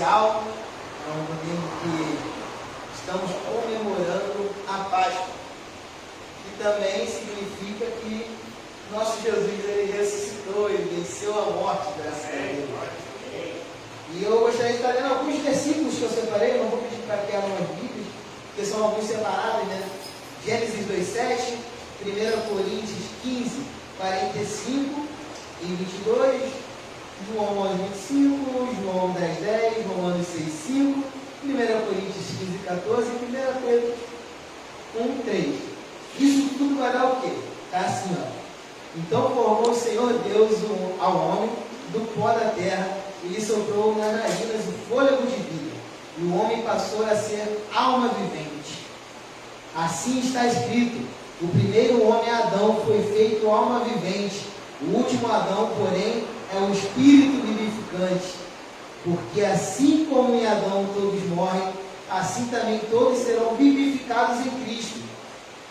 especial, é um domingo que estamos comemorando a Páscoa, que também significa que nosso Jesus ele ressuscitou, ele venceu a morte, graças a Deus. E eu gostaria de estar lendo alguns versículos que eu separei, eu não vou pedir para que abram as Bíblias, porque são alguns separados, né? Gênesis 2:7, 1 Coríntios 15, 45 e 22, João 11:25, João 10:10, Romanos 6:5, 1 Coríntios 15:14 e 1 Pedro 1:3. Isso tudo vai dar o quê? Está assim, ó. Então formou o Senhor Deus ao homem do pó da terra e lhe soprou nas narinas o fôlego de vida, e o homem passou a ser alma vivente. Assim está escrito: o primeiro homem, Adão, foi feito alma vivente, o último Adão, porém, é o espírito vivificante. Porque assim como em Adão todos morrem, assim também todos serão vivificados em Cristo.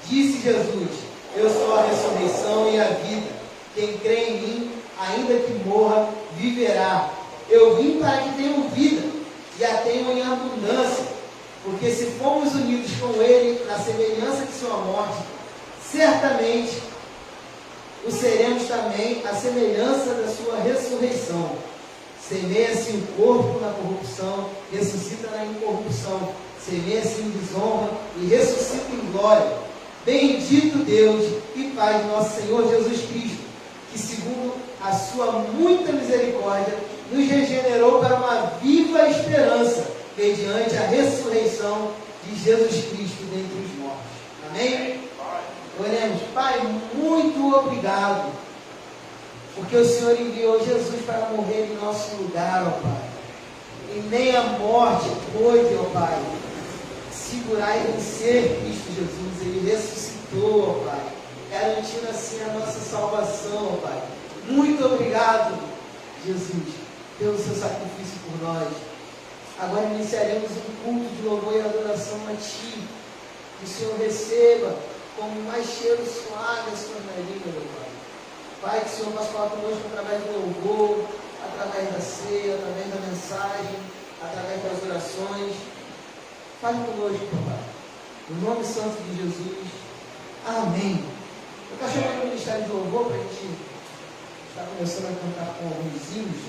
Disse Jesus: eu sou a ressurreição e a vida. Quem crê em mim, ainda que morra, viverá. Eu vim para que tenham vida e a tenham em abundância. Porque se fomos unidos com Ele na semelhança de sua morte, certamente o seremos também à semelhança da sua ressurreição. Semeia-se o corpo na corrupção, ressuscita na incorrupção. Semeia-se em desonra e ressuscita em glória. Bendito Deus e Pai de nosso Senhor Jesus Cristo, que segundo a sua muita misericórdia, nos regenerou para uma viva esperança, mediante a ressurreição de Jesus Cristo dentre os mortos. Amém? Oremos. Pai, muito obrigado, porque o Senhor enviou Jesus para morrer em nosso lugar, ó Pai. E nem a morte pôde, ó Pai, segurar e vencer Cristo Jesus. Ele ressuscitou, ó Pai, garantindo assim a nossa salvação, ó Pai. Muito obrigado, Jesus, pelo seu sacrifício por nós. Agora iniciaremos um culto de louvor e adoração a Ti. Que o Senhor receba como mais cheiro suave as suas narinas, meu Pai. Pai, que o Senhor possa falar conosco através do louvor, através da ceia, através da mensagem, através das orações. Fale conosco, Pai. No nome santo de Jesus. Amém. Eu estou chamando o Ministério de Louvor para a gente estar começando a cantar com alguns hinos.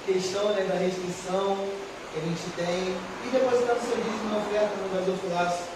questão, né, da restrição que a gente tem, e depositar no seu dízimo na oferta no gasofilaço.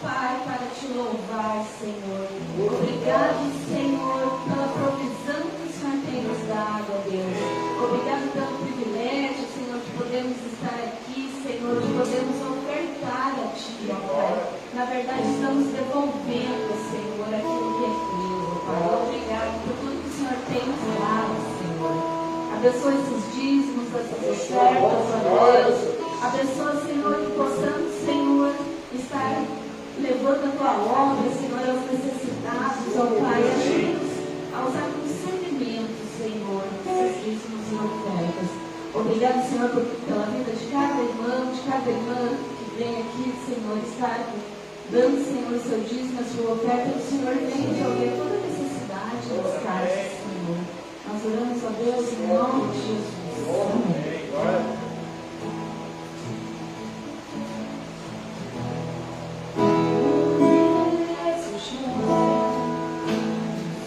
Pai, para te louvar, Senhor. Obrigado, Senhor, pela Abençoa esses dízimos, essas ofertas, ó Deus. Abençoa, Senhor, que possamos, Senhor, estar levando a tua obra, Senhor, aos necessitados, ó Pai. Ajuda-nos a usar com discernimento, Senhor, esses dízimos e ofertas. Obrigado, Senhor, pela vida de cada irmão que vem aqui, Senhor, estar dando, Senhor, o seu dízimo, a sua oferta. Que o Senhor venha resolver toda a necessidade das casas, Senhor. Nós oramos a Deus em nome de Jesus. Amém.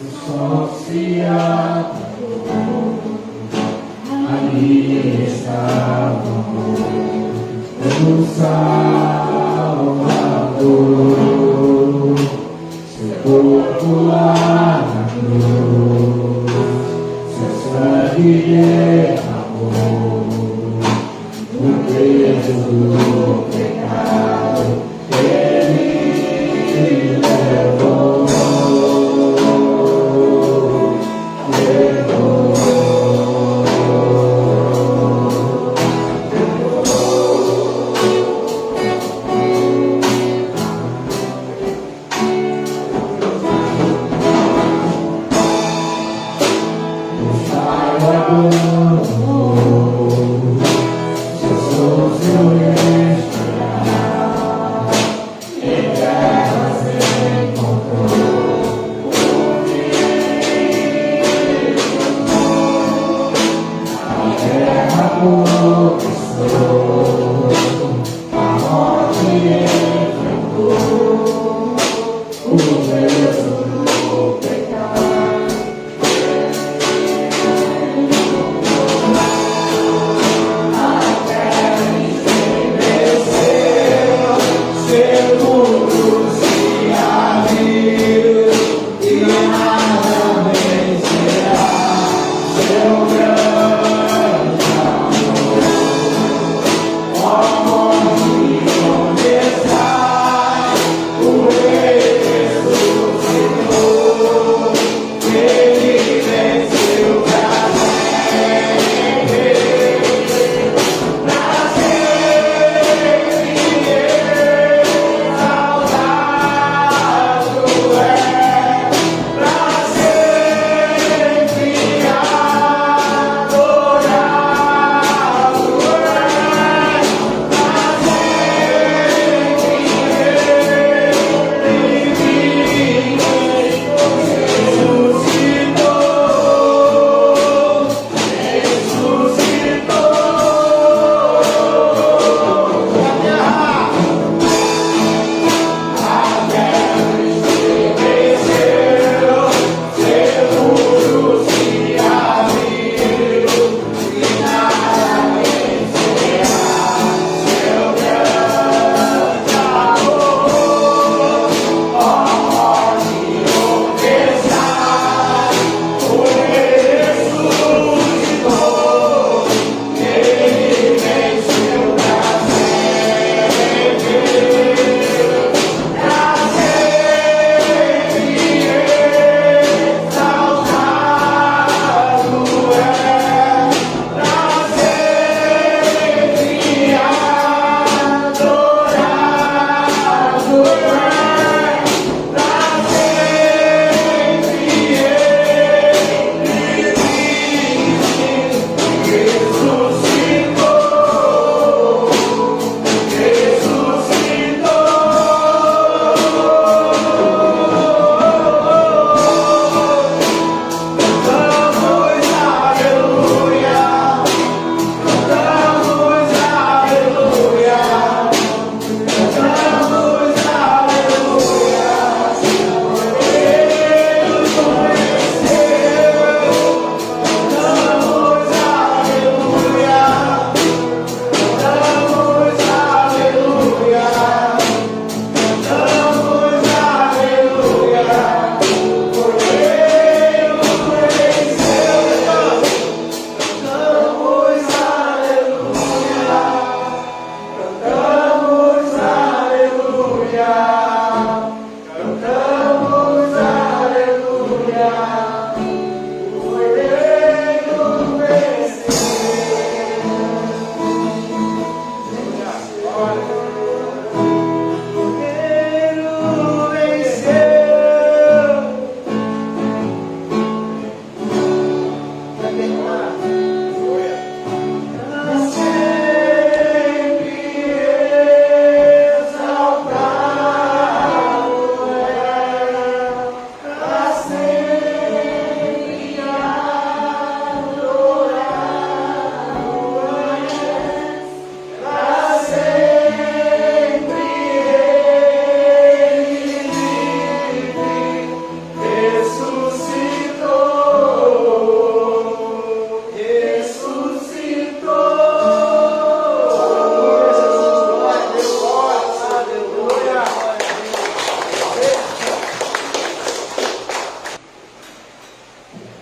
O sol se apagou, ali estava o Salvador, seu corpo lá na cruz, seu sangue derramou, o peso do pecado ele levou.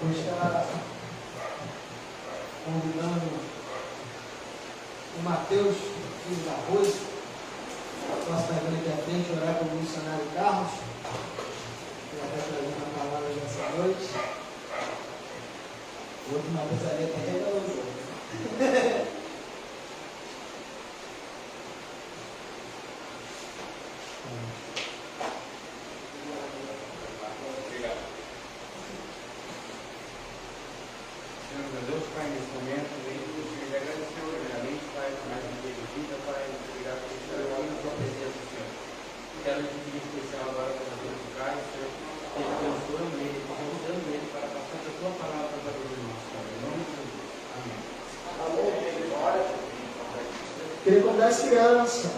Vou estar convidando o Mateus, filho da Rose, posso estar vindo aqui à frente orar com o missionário Carlos, que vai estar trazendo a palavra dessa noite. O outro Mateus ali até regalou. Deus, Pai, nesse momento, vem te agradecer primeiramente, Pai, por mais um dia de vida, Pai, muito obrigado por estar aqui na tua presença, Senhor. Quero te pedir especial agora para o Deus do Caio, Senhor, abençoando ele, convidando ele para passar a tua palavra para os irmãos, Pai, em nome de Jesus. Amém. Queria convidar as crianças,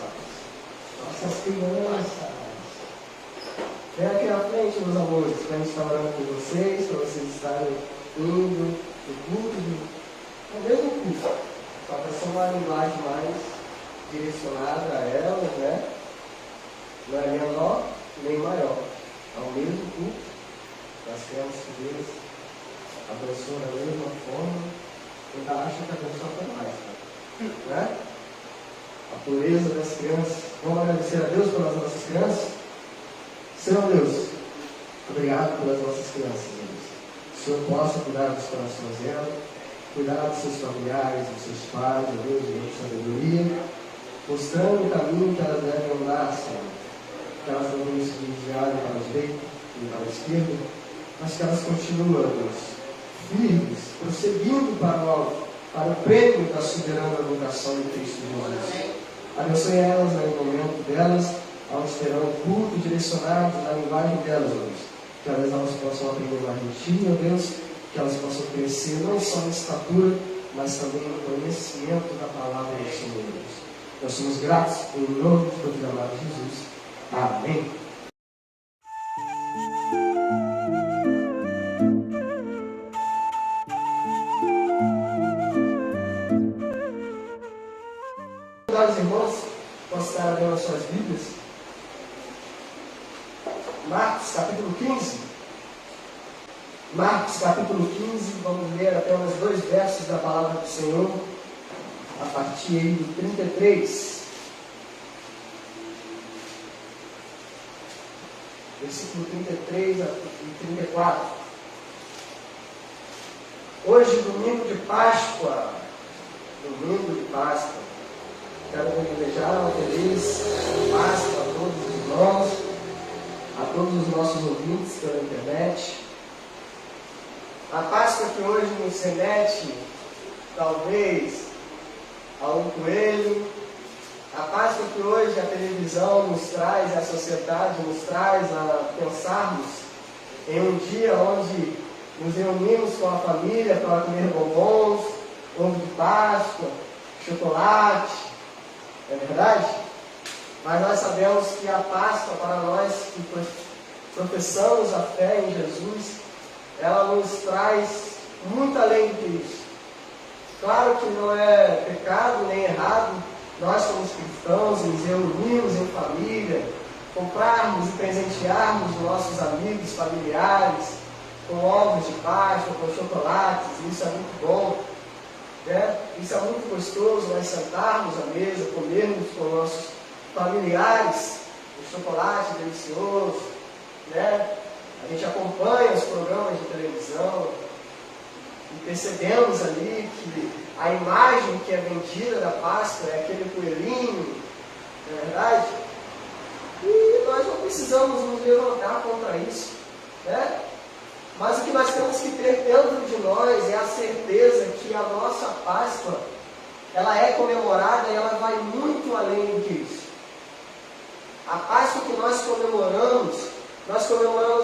nossas crianças. Vem aqui na frente, meus amores, para a gente estar orando com vocês, para vocês estarem indo no culto, no mesmo culto, só que é uma linguagem mais direcionada a elas, né? Não é menor nem maior, é o mesmo culto, nós queremos que Deus abençoe da mesma forma, ainda acha que abençoa até mais, né? A pureza das crianças. Vamos agradecer a Deus pelas nossas crianças? Senhor Deus, obrigado pelas nossas crianças, Deus. Que o Senhor possa cuidar dos corações delas, cuidar dos seus familiares, dos seus pais, ó Deus, de sabedoria, mostrando o caminho que elas devem andar, Senhor. Que elas não devem se desviar para a direita e para a esquerda, mas que elas continuem, ó Deus, firmes, prosseguindo para o prêmio da soberana vocação de Cristo Jesus. Abençoe elas no momento delas, onde terão o culto direcionado na linguagem delas, ó Deus. Que elas possam aprender mais de Ti, ó Deus, que elas possam crescer não só em estatura, mas também no conhecimento da palavra do Senhor Deus. Nós somos gratos em nome do Teu amado Jesus. Amém. Os irmãos, posso estar abrindo as suas Bíblias? Marcos, capítulo 15. Marcos, capítulo 15, vamos ler apenas 2 versos da palavra do Senhor, a partir aí do 33. Versículo 33 e 34. Hoje, domingo de Páscoa. Domingo de Páscoa. Quero desejar uma feliz Páscoa a todos os irmãos, a todos os nossos ouvintes pela internet. A Páscoa que hoje nos remete, talvez, a um coelho. A Páscoa que hoje a televisão nos traz, a sociedade nos traz a pensarmos em um dia onde nos reunimos com a família para comer bombons, ovo de Páscoa, chocolate. É verdade? Mas nós sabemos que a Páscoa, para nós que professamos a fé em Jesus, ela nos traz muito além do que isso. Claro que não é pecado nem errado nós, como cristãos, nos reunirmos em família, comprarmos e presentearmos nossos amigos, familiares, com ovos de Páscoa, com chocolates. Isso é muito bom. Isso é muito gostoso, nós sentarmos à mesa, comermos com nossos familiares, um chocolate delicioso, A gente acompanha os programas de televisão e percebemos ali que a imagem que é vendida da Páscoa é aquele coelhinho, não é verdade? E nós não precisamos nos levantar contra isso, Mas o que nós temos que ter dentro de nós é a certeza que a nossa Páscoa, ela é comemorada e ela vai muito além do que isso. A Páscoa que nós comemoramos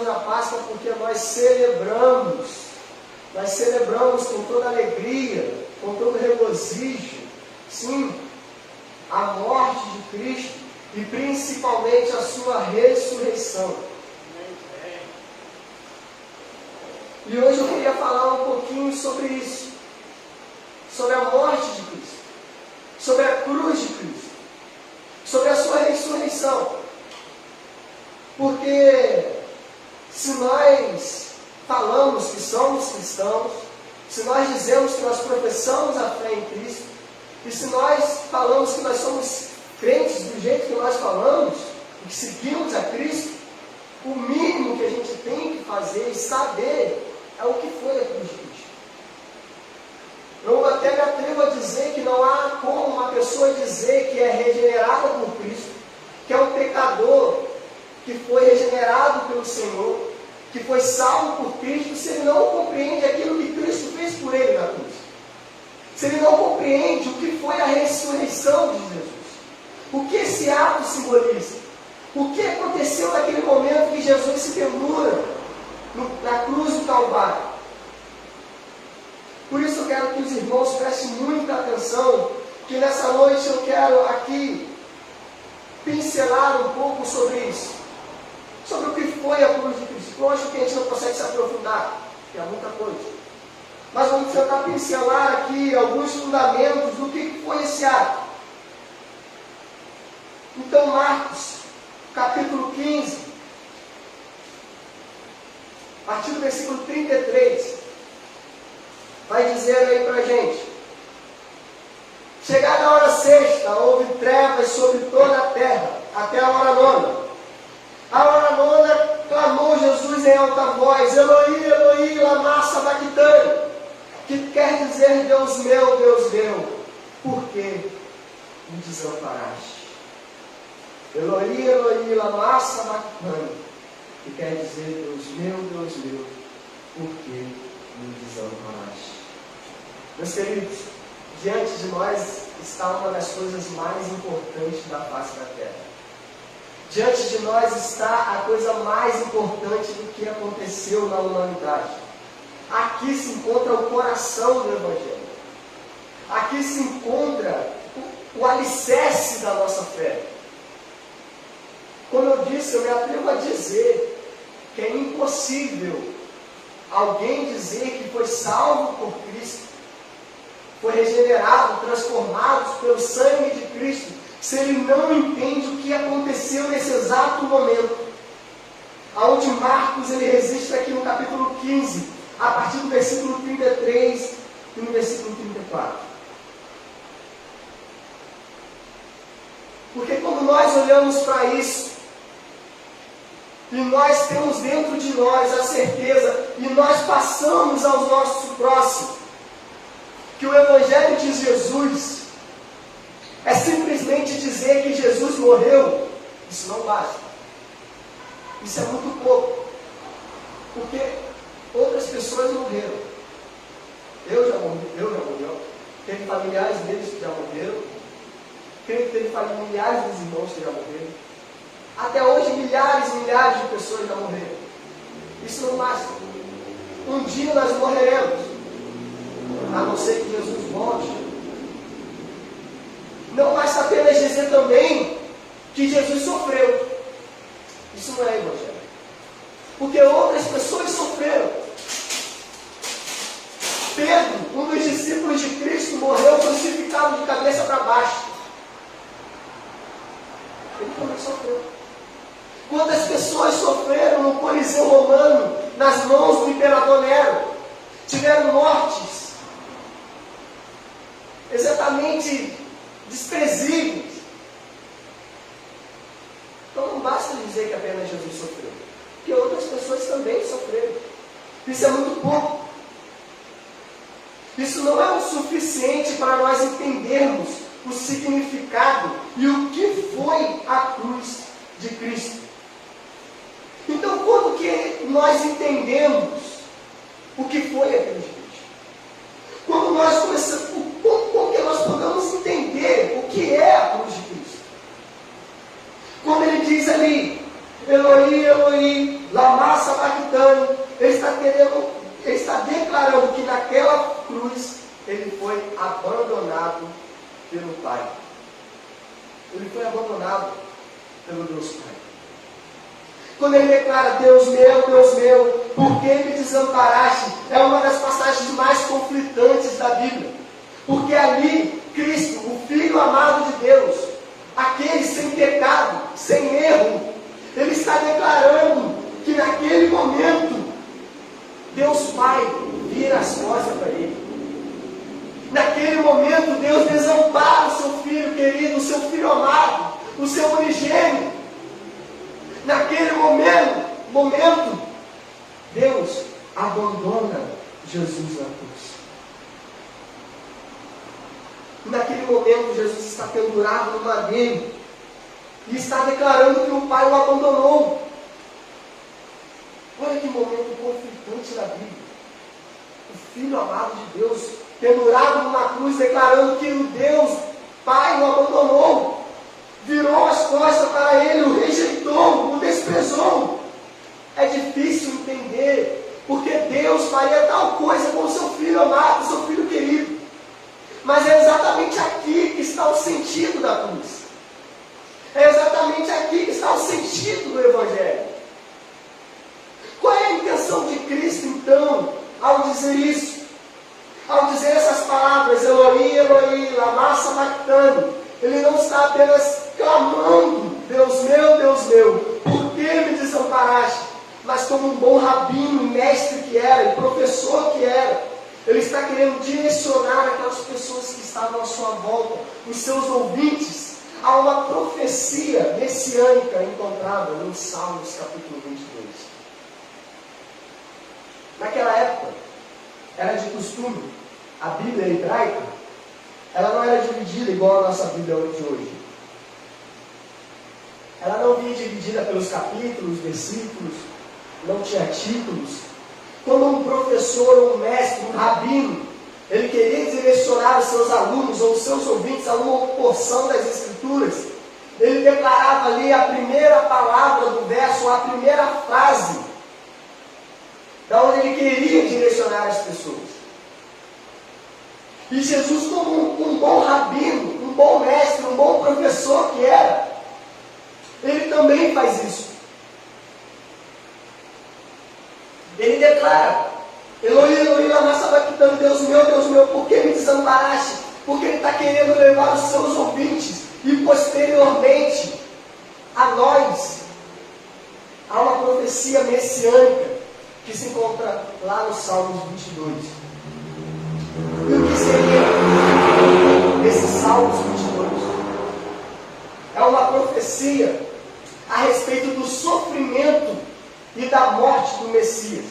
a Páscoa porque nós celebramos com toda alegria, com todo regozijo, sim, a morte de Cristo e principalmente a sua ressurreição. E hoje eu queria falar um pouquinho sobre isso, sobre a morte de Cristo, sobre a cruz de Cristo, sobre a sua ressurreição. Porque se nós falamos que somos cristãos, se nós dizemos que nós professamos a fé em Cristo, e se nós falamos que nós somos crentes do jeito que nós falamos, e que seguimos a Cristo, o mínimo que a gente tem que fazer e saber é o que foi a cruz de Cristo. Eu até me atrevo a dizer que não há como uma pessoa dizer que é regenerada por Cristo, que é um pecador, que foi regenerado pelo Senhor, que foi salvo por Cristo, se ele não compreende aquilo que Cristo fez por ele na cruz. Se ele não compreende o que foi a ressurreição de Jesus. O que esse ato simboliza? O que aconteceu naquele momento que Jesus se pendura na cruz do Calvário? Por isso eu quero que os irmãos prestem muita atenção, que nessa noite eu quero aqui pincelar um pouco sobre isso. Sobre o que foi a cruz de Cristo. Lógico que a gente não consegue se aprofundar, porque é muita coisa. Mas vamos tentar pincelar aqui alguns fundamentos do que foi esse ato. Então, Marcos, capítulo 15, a partir do versículo 33, vai dizer aí para a gente: chegada a hora sexta, houve trevas sobre toda a terra, até a hora nona. A hora nona, clamou Jesus em alta voz: Eloi, Eloi, lama sabachthani, que quer dizer: Deus meu, por que me desamparaste? Eloi, Eloi, lama sabachthani, que quer dizer: Deus meu, por que me desamparaste? Meus queridos, diante de nós está uma das coisas mais importantes da face da terra. Diante de nós está a coisa mais importante do que aconteceu na humanidade. Aqui se encontra o coração do Evangelho. Aqui se encontra o alicerce da nossa fé. Como eu disse, eu me atrevo a dizer que é impossível alguém dizer que foi salvo por Cristo, foi regenerado, transformado pelo sangue de Cristo, se ele não entende o que aconteceu nesse exato momento. Aonde Marcos ele registra aqui no capítulo 15, a partir do versículo 33 e no versículo 34. Porque quando nós olhamos para isso, e nós temos dentro de nós a certeza, e nós passamos ao nosso próximo, que o Evangelho de Jesus é simplesmente dizer que Jesus morreu, isso não basta. Isso é muito pouco. Porque outras pessoas morreram. Eu já morri. Teve familiares deles que já morreram. Teve familiares dos irmãos que já morreram. Até hoje milhares e milhares de pessoas já morreram. Isso não basta. Um dia nós morreremos. A não ser que Jesus volte. Não basta apenas dizer também que Jesus sofreu. Isso não é evangelho. Porque outras pessoas sofreram. Pedro, um dos discípulos de Cristo, morreu crucificado de cabeça para baixo. Ele também sofreu. Quantas pessoas sofreram no Coliseu Romano, nas mãos do imperador Nero? Tiveram mortes exatamente desprezíveis. Então não basta dizer que apenas Jesus sofreu, porque outras pessoas também sofreram. Isso é muito pouco. Isso não é o suficiente para nós entendermos o significado e o que foi a cruz de Cristo. Então, quando que nós entendemos o que foi a cruz de Cristo? Quando nós começamos, como que nós podemos entender o que é a cruz de Cristo? Quando ele diz ali, Eloi, Eloi, lama sabachthani, ele está declarando que naquela cruz ele foi abandonado pelo Pai. Ele foi abandonado pelo Deus Pai. Quando ele declara: Deus meu, por que me desamparaste? É uma das passagens mais conflitantes da Bíblia. Porque ali, Cristo, o Filho amado de Deus, aquele sem pecado, sem erro, ele está declarando que naquele momento, Pai vira as costas para ele. Naquele momento, Deus desampara o seu filho querido, o seu filho amado, o seu unigênito. Naquele momento, Deus abandona Jesus na cruz. Naquele momento, Jesus está pendurado no madeiro e está declarando que o Pai o abandonou. Olha que momento conflitante da Bíblia. O Filho amado de Deus, pendurado numa cruz, declarando que o Deus Pai o abandonou, virou as costas para ele, o rejeitou, o desprezou. É difícil entender porque Deus faria tal coisa com o seu filho amado, o seu filho querido. Mas é exatamente aqui que está o sentido da cruz. É exatamente aqui que está o sentido do Evangelho. Qual é a intenção de Cristo, então, ao dizer isso? Ao dizer essas palavras, Eloi, Eloi, lama sabachthani, ele não está apenas clamando, Deus meu, por que me desamparaste? Mas como um bom rabino, mestre que era, e professor que era, ele está querendo direcionar aquelas pessoas que estavam à sua volta, os seus ouvintes, a uma profecia messiânica encontrada no Salmos capítulo 22. Naquela época, era de costume, a Bíblia hebraica, ela não era dividida igual a nossa Bíblia de hoje. Ela não vinha dividida pelos capítulos, versículos, não tinha títulos. Quando um professor, um mestre, um rabino, ele queria direcionar os seus alunos ou os seus ouvintes a uma porção das Escrituras, ele declarava ali a primeira palavra do verso, a primeira frase, da onde ele queria direcionar as pessoas. E Jesus, como um bom rabino, um bom mestre, um bom professor que era, ele também faz isso. Ele declara, Eloi, Eloi, lama sabachthani, Deus meu, por que me desamparaste? Porque ele está querendo levar os seus ouvintes e posteriormente a nós a uma profecia messiânica que se encontra lá no Salmos 22. E o que seria esse Salmos 22? É uma profecia a respeito do sofrimento e da morte do Messias.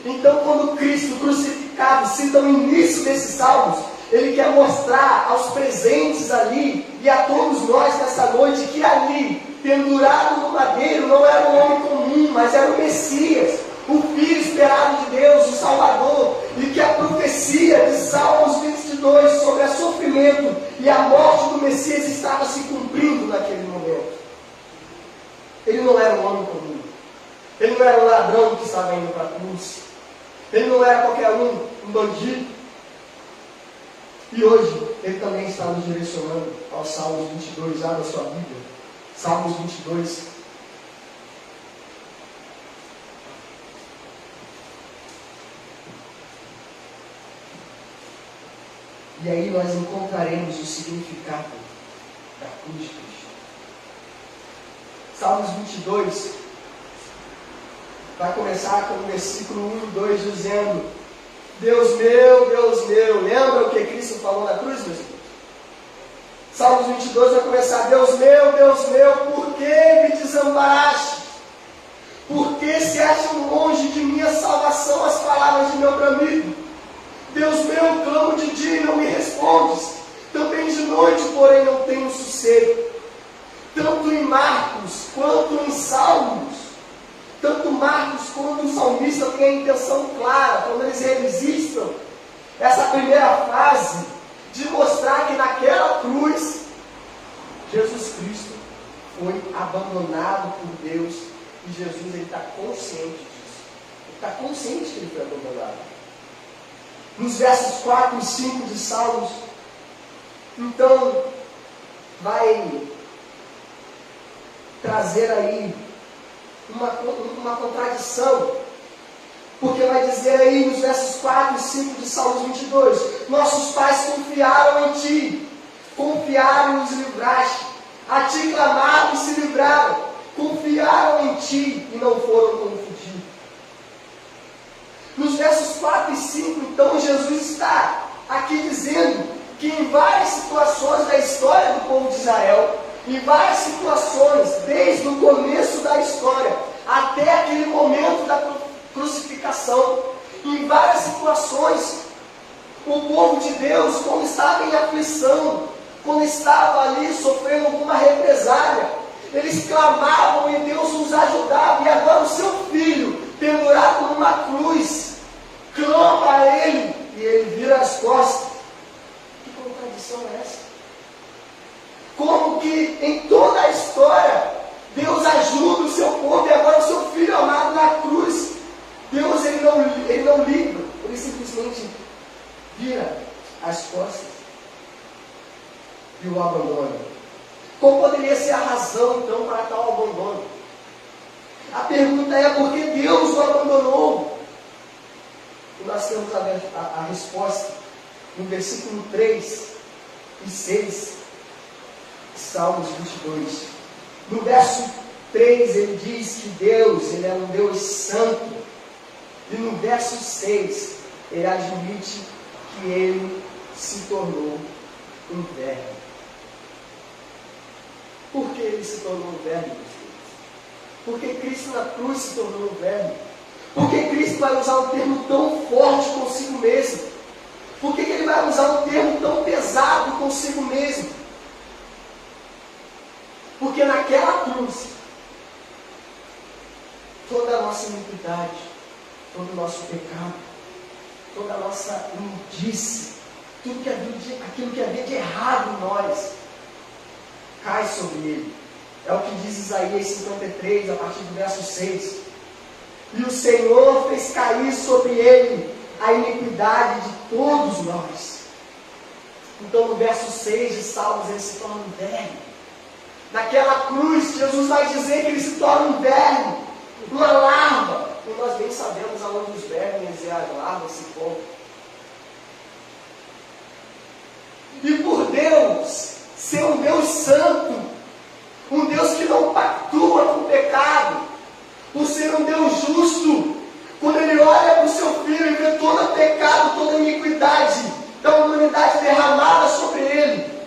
Então, quando Cristo crucificado cita o início desses Salmos, ele quer mostrar aos presentes ali e a todos nós nessa noite que ali, pendurado no madeiro, não era um homem comum, mas era o Messias, o Filho esperado de Deus, o Salvador, e que a profecia de Salmos 22 sobre o sofrimento e a morte do Messias estava se cumprindo naquele momento. Ele não era um homem comum. Ele não era um ladrão que estava indo para a cruz. Ele não era qualquer um bandido. E hoje, ele também está nos direcionando ao Salmos 22, lá da sua Bíblia. Salmos 22. E aí nós encontraremos o significado da cruz de Cristo. Salmos 22 vai começar com o versículo 1 e 2 dizendo: Deus meu, lembra o que Cristo falou na cruz, meus irmãos? Salmos 22 vai começar: Deus meu, por que me desamparaste? Por que se acham longe de minha salvação as palavras de meu bramido? Deus meu, clamo de dia e não me respondes. Também de noite, porém, não tenho sossego. Tanto em Marcos quanto em Salmos, tanto Marcos quanto o salmista têm a intenção clara, quando eles registram essa primeira frase, de mostrar que naquela cruz, Jesus Cristo foi abandonado por Deus, e Jesus está consciente disso. Ele está consciente que ele foi abandonado. Nos versos 4 e 5 de Salmos, então, vai trazer aí uma contradição, porque vai dizer aí nos versos 4 e 5 de Salmos 22, nossos pais confiaram em Ti, confiaram e os livraste, a Ti clamaram e se livraram, confiaram em Ti e não foram confundidos. Nos versos 4 e 5, então, Jesus está aqui dizendo que em várias situações da história do povo de Israel, em várias situações, desde o começo da história até aquele momento da crucificação, em várias situações, o povo de Deus, quando estava em aflição, quando estava ali sofrendo alguma represália, eles clamavam e Deus os ajudava. E agora o seu filho, pendurado numa cruz, clama a ele e ele vira as costas. Que contradição é essa? Como que em toda a história Deus ajuda o seu povo e agora o seu filho amado na cruz, Deus ele não livra, ele simplesmente vira as costas e o abandona. Qual poderia ser a razão então para tal abandono? A pergunta é: por que Deus o abandonou? E nós temos a resposta no versículo 3 e 6, Salmos 22. No verso 3 ele diz que Deus, ele é um Deus santo. E no verso 6 ele admite que ele se tornou um verme. Por que ele se tornou um verme? Porque Cristo na cruz se tornou um verme. Porque Cristo vai usar um termo tão forte consigo mesmo? Por que ele vai usar um termo tão pesado consigo mesmo? Porque naquela cruz, toda a nossa iniquidade, todo o nosso pecado, toda a nossa imundície, aquilo que havia de errado em nós, cai sobre ele. É o que diz Isaías 53, a partir do verso 6. E o Senhor fez cair sobre ele a iniquidade de todos nós. Então no verso 6 de Salmos ele se torna um verme. Naquela cruz Jesus vai dizer que ele se torna um verme, uma larva. E nós bem sabemos aonde os vermes e as larvas se encontram. E por Deus ser um Deus santo, um Deus que não pactua com o pecado, por ser um Deus justo, quando ele olha para o seu filho e vê todo o pecado, toda a iniquidade da humanidade derramada sobre ele,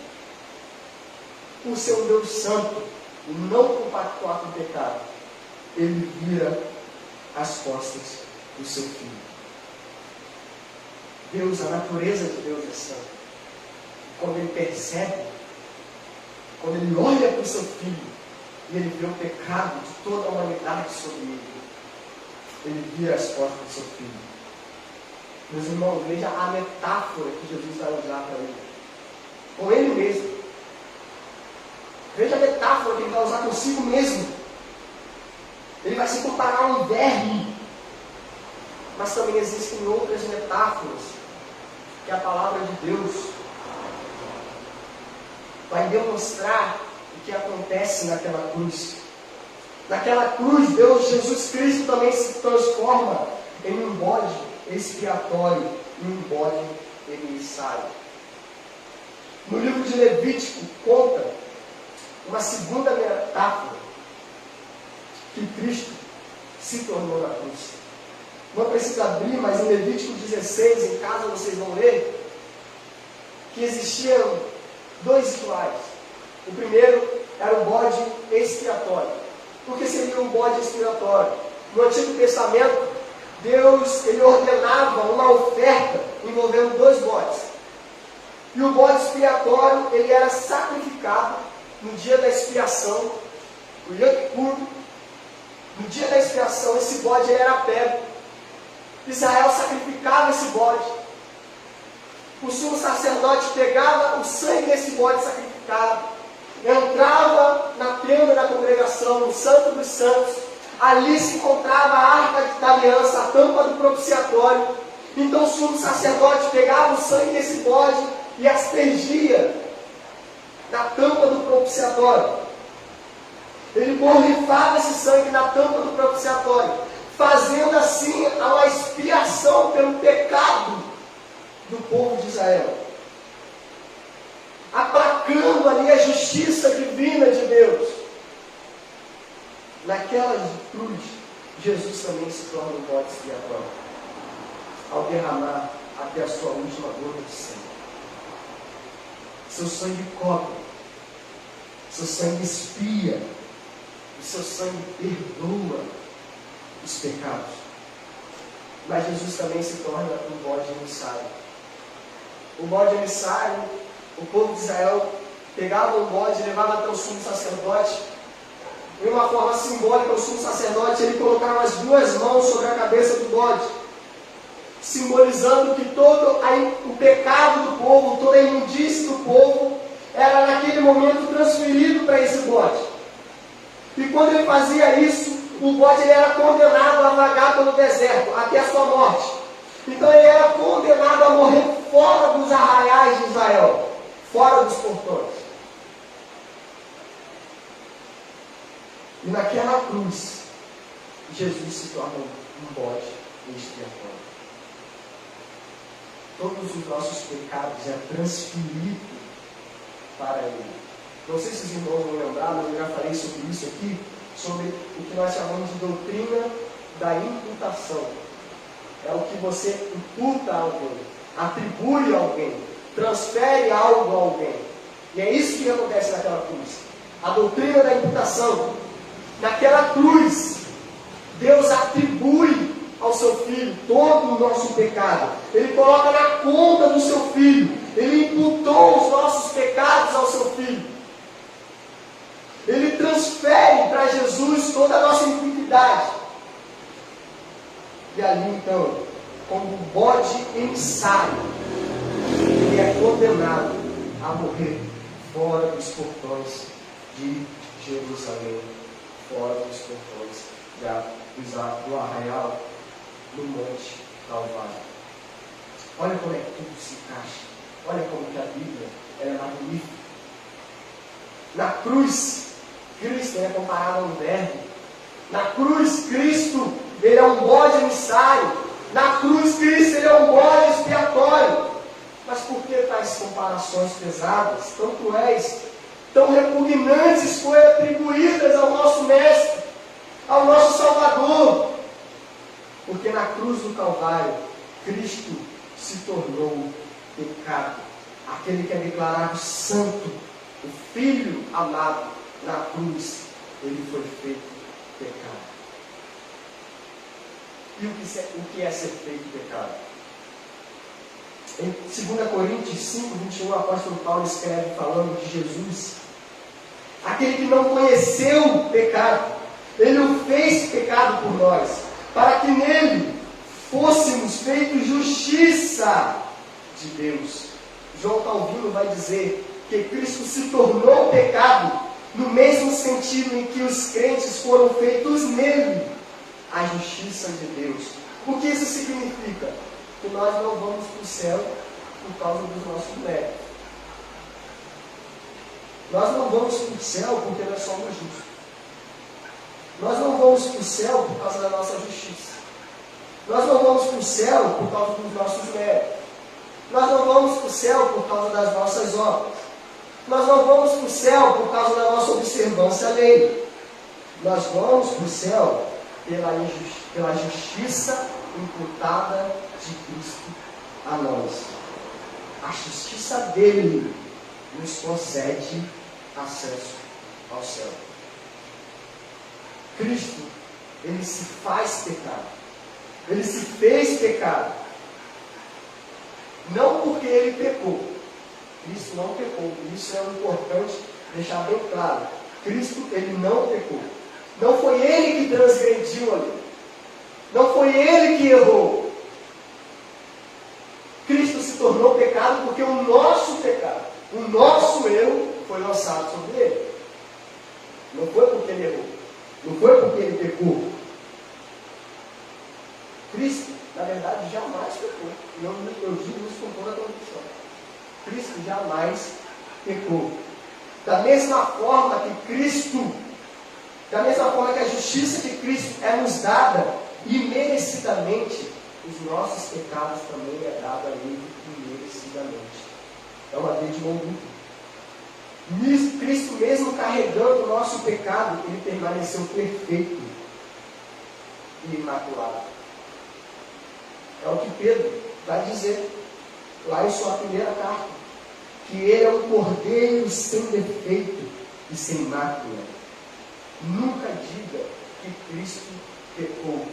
por ser um Deus santo e não compactuar com o pecado, ele vira as costas do seu filho. Deus, a natureza de Deus é santa. E quando ele percebe, quando ele olha para o seu filho e ele vê o pecado de toda a humanidade sobre ele vira as costas do seu filho. Meus irmãos, veja a metáfora que Jesus vai usar para ele. Com ele mesmo. Veja a metáfora que ele vai usar consigo mesmo. Ele vai se comparar a um verme. Mas também existem outras metáforas que a palavra de Deus vai demonstrar o que acontece naquela cruz. Naquela cruz, Jesus Cristo também se transforma em um bode expiatório e um bode emissário. No livro de Levítico conta uma segunda metáfora que Cristo se tornou na cruz. Não precisa abrir, mas em Levítico 16, em casa vocês vão ler, que existiam dois rituais. O primeiro era o bode expiatório. Por que seria um bode expiatório? No Antigo Testamento, Deus ele ordenava uma oferta envolvendo dois bodes. E o bode expiatório ele era sacrificado no dia da expiação, o Yom Kippur. No dia da expiação, esse bode era pego. Israel sacrificava esse bode. O sumo sacerdote pegava o sangue desse bode sacrificado, entrava na tenda da congregação, no Santo dos Santos. Ali se encontrava a arca da aliança, a tampa do propiciatório. Então o sumo sacerdote pegava o sangue desse bode e aspergia na tampa do propiciatório. Ele borrifava esse sangue na tampa do propiciatório, fazendo assim uma expiação pelo pecado do povo de Israel, aplacando ali a justiça divina de Deus. Naquela cruz, Jesus também se torna um bode expiatório. ao derramar até a sua última gota de sangue. Seu sangue cobre, seu sangue expia, o seu sangue perdoa os pecados. Mas Jesus também se torna um bode emissário. O bode emissário, o povo de Israel pegava o bode e levava até o sumo sacerdote. De uma forma simbólica, o sumo sacerdote ele colocava as duas mãos sobre a cabeça do bode, simbolizando que todo o pecado do povo, toda a imundície do povo, era naquele momento transferido para esse bode. E quando ele fazia isso, o bode ele era condenado a vagar pelo deserto, até a sua morte. Então ele era condenado a morrer fora dos arraiais de Israel, fora dos portões. E naquela cruz, Jesus se torna um bode expiatório. Todos os nossos pecados é transferido para Ele. Não sei se os irmãos vão lembrar, mas eu já falei sobre isso aqui, sobre o que nós chamamos de doutrina da imputação. É o que você imputa a alguém, atribui a alguém, transfere algo a alguém. E é isso que acontece naquela cruz. A doutrina da imputação. Naquela cruz, Deus atribui ao seu Filho todo o nosso pecado. Ele coloca na conta do seu Filho. Ele imputou os nossos pecados ao seu Filho. Ele transfere para Jesus toda a nossa iniquidade. E ali então, como um bode emissário, ele é condenado a morrer fora dos portões de Jerusalém, fora dos portões do arraial no Monte Calvário. Olha como é que tudo se encaixa. Olha como que a Bíblia é magnífica. Na cruz, Cristo é comparado a um verbo. Na cruz, Cristo, ele é um bode emissário. Na cruz, Cristo, ele é um bode expiatório. Mas por que tais comparações pesadas, tão cruéis, tão repugnantes foram atribuídas ao nosso Mestre, ao nosso Salvador? Porque na cruz do Calvário, Cristo se tornou pecado. Aquele que é declarado santo, o Filho amado, na cruz, ele foi feito pecado. E o que é ser feito pecado? Em 2 Coríntios 5, 21, o apóstolo Paulo escreve falando de Jesus. Aquele que não conheceu o pecado, ele o fez pecado por nós, para que nele fôssemos feitos justiça de Deus. João Calvino vai dizer que Cristo se tornou pecado no mesmo sentido em que os crentes foram feitos nele a justiça de Deus. O que isso significa? Que nós não vamos para o céu por causa dos nossos méritos. Nós não vamos para o céu porque nós somos justos. Nós não vamos para o céu por causa da nossa justiça. Nós não vamos para o céu por causa dos nossos méritos. Nós não vamos para o céu por causa das nossas obras. Nós não vamos para o céu por causa da nossa observância à lei. Nós vamos para o céu pela justiça imputada de Cristo a nós. A justiça dele nos concede acesso ao céu. Cristo, ele se faz pecado. Ele se fez pecado. Não porque ele pecou. Cristo não pecou. Isso é importante deixar bem claro. Cristo, ele não pecou. Não foi ele que transgrediu ali. Não foi ele que errou. Cristo se tornou pecado porque o nosso pecado, o nosso erro foi lançado sobre ele. Não foi porque ele errou. Não foi porque ele pecou. Cristo, na verdade, jamais pecou. Eu digo isso com toda a convicção. Cristo jamais pecou. Da mesma forma que a justiça de Cristo é nos dada imerecidamente, os nossos pecados também é dado a ele imerecidamente. É uma lei de mão dupla. Cristo mesmo carregando o nosso pecado, ele permaneceu perfeito e imaculado. É o que Pedro vai dizer lá em sua primeira carta, que ele é um cordeiro sem defeito e sem mácula. Nunca diga que Cristo pecou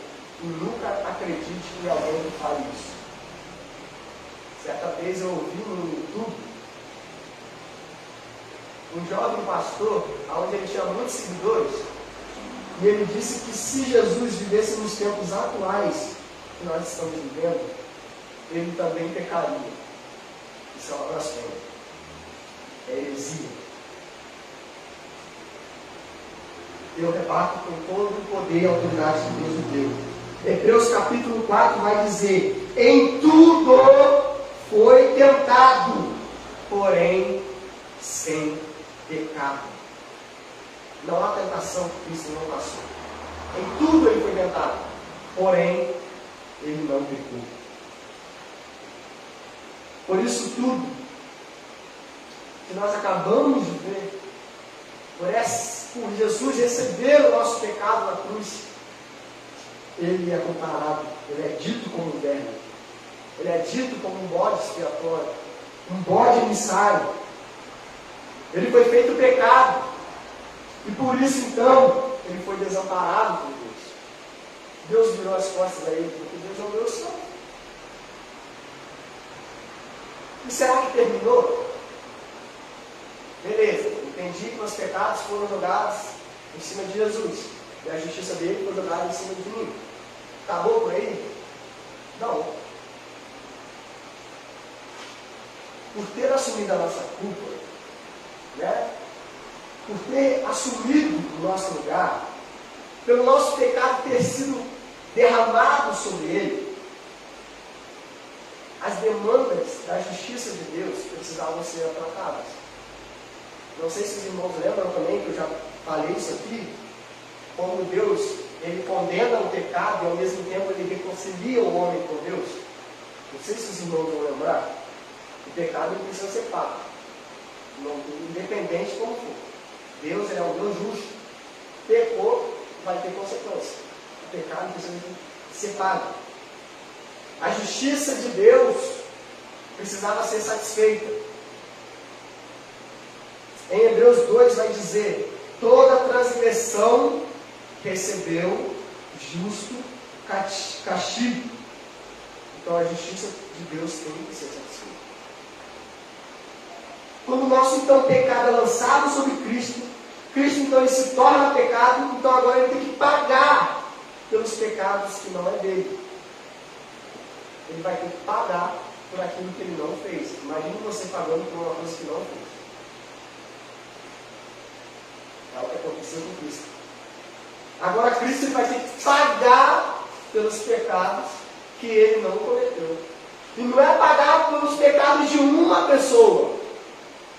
e nunca acredite que alguém fale isso. Certa vez eu ouvi no YouTube um jovem pastor, onde ele tinha muitos seguidores, e ele disse que se Jesus vivesse nos tempos atuais que nós estamos vivendo, ele também pecaria. Isso é uma blasfêmia. É heresia. Eu rebato com todo o poder e autoridade que Deus me deu. Hebreus capítulo 4 vai dizer: em tudo foi tentado, porém sem pecado. Não há tentação que Cristo não passou. Em tudo ele foi tentado, porém ele não pecou. Por isso tudo que nós acabamos de ver, por Jesus receber o nosso pecado na cruz, ele é comparado, ele é dito como um verme, ele é dito como um bode expiatório, um bode emissário. Ele foi feito pecado, e por isso então ele foi desamparado por Deus. Deus virou as costas a ele, porque Deus não deu o céu. E será que terminou? Beleza, entendi que meus pecados foram jogados em cima de Jesus, e a justiça dele foi jogada em cima de mim. Acabou por aí? Não. Por ter assumido a nossa culpa, né? Por ter assumido o nosso lugar, pelo nosso pecado ter sido derramado sobre ele, as demandas da justiça de Deus precisavam ser tratadas. Não sei se os irmãos lembram também, que eu já falei isso aqui, como Deus, ele condena o pecado e ao mesmo tempo ele reconcilia o homem com Deus. Não sei se os irmãos vão lembrar. O pecado ele precisa ser pago, independente como for. Deus é um Deus justo. Pecou, vai ter consequência. O pecado precisa ser pago. A justiça de Deus precisava ser satisfeita. Em Hebreus 2 vai dizer: toda transgressão recebeu justo castigo. Então a justiça de Deus tem que ser satisfeita. Quando o nosso então pecado é lançado sobre Cristo, Cristo então ele se torna pecado, então agora ele tem que pagar pelos pecados que não é dele. Ele vai ter que pagar por aquilo que ele não fez. Imagine você pagando por uma coisa que não fez. É o que aconteceu com Cristo. Agora Cristo ele vai ter que pagar pelos pecados que ele não cometeu. E não é pagar pelos pecados de uma pessoa.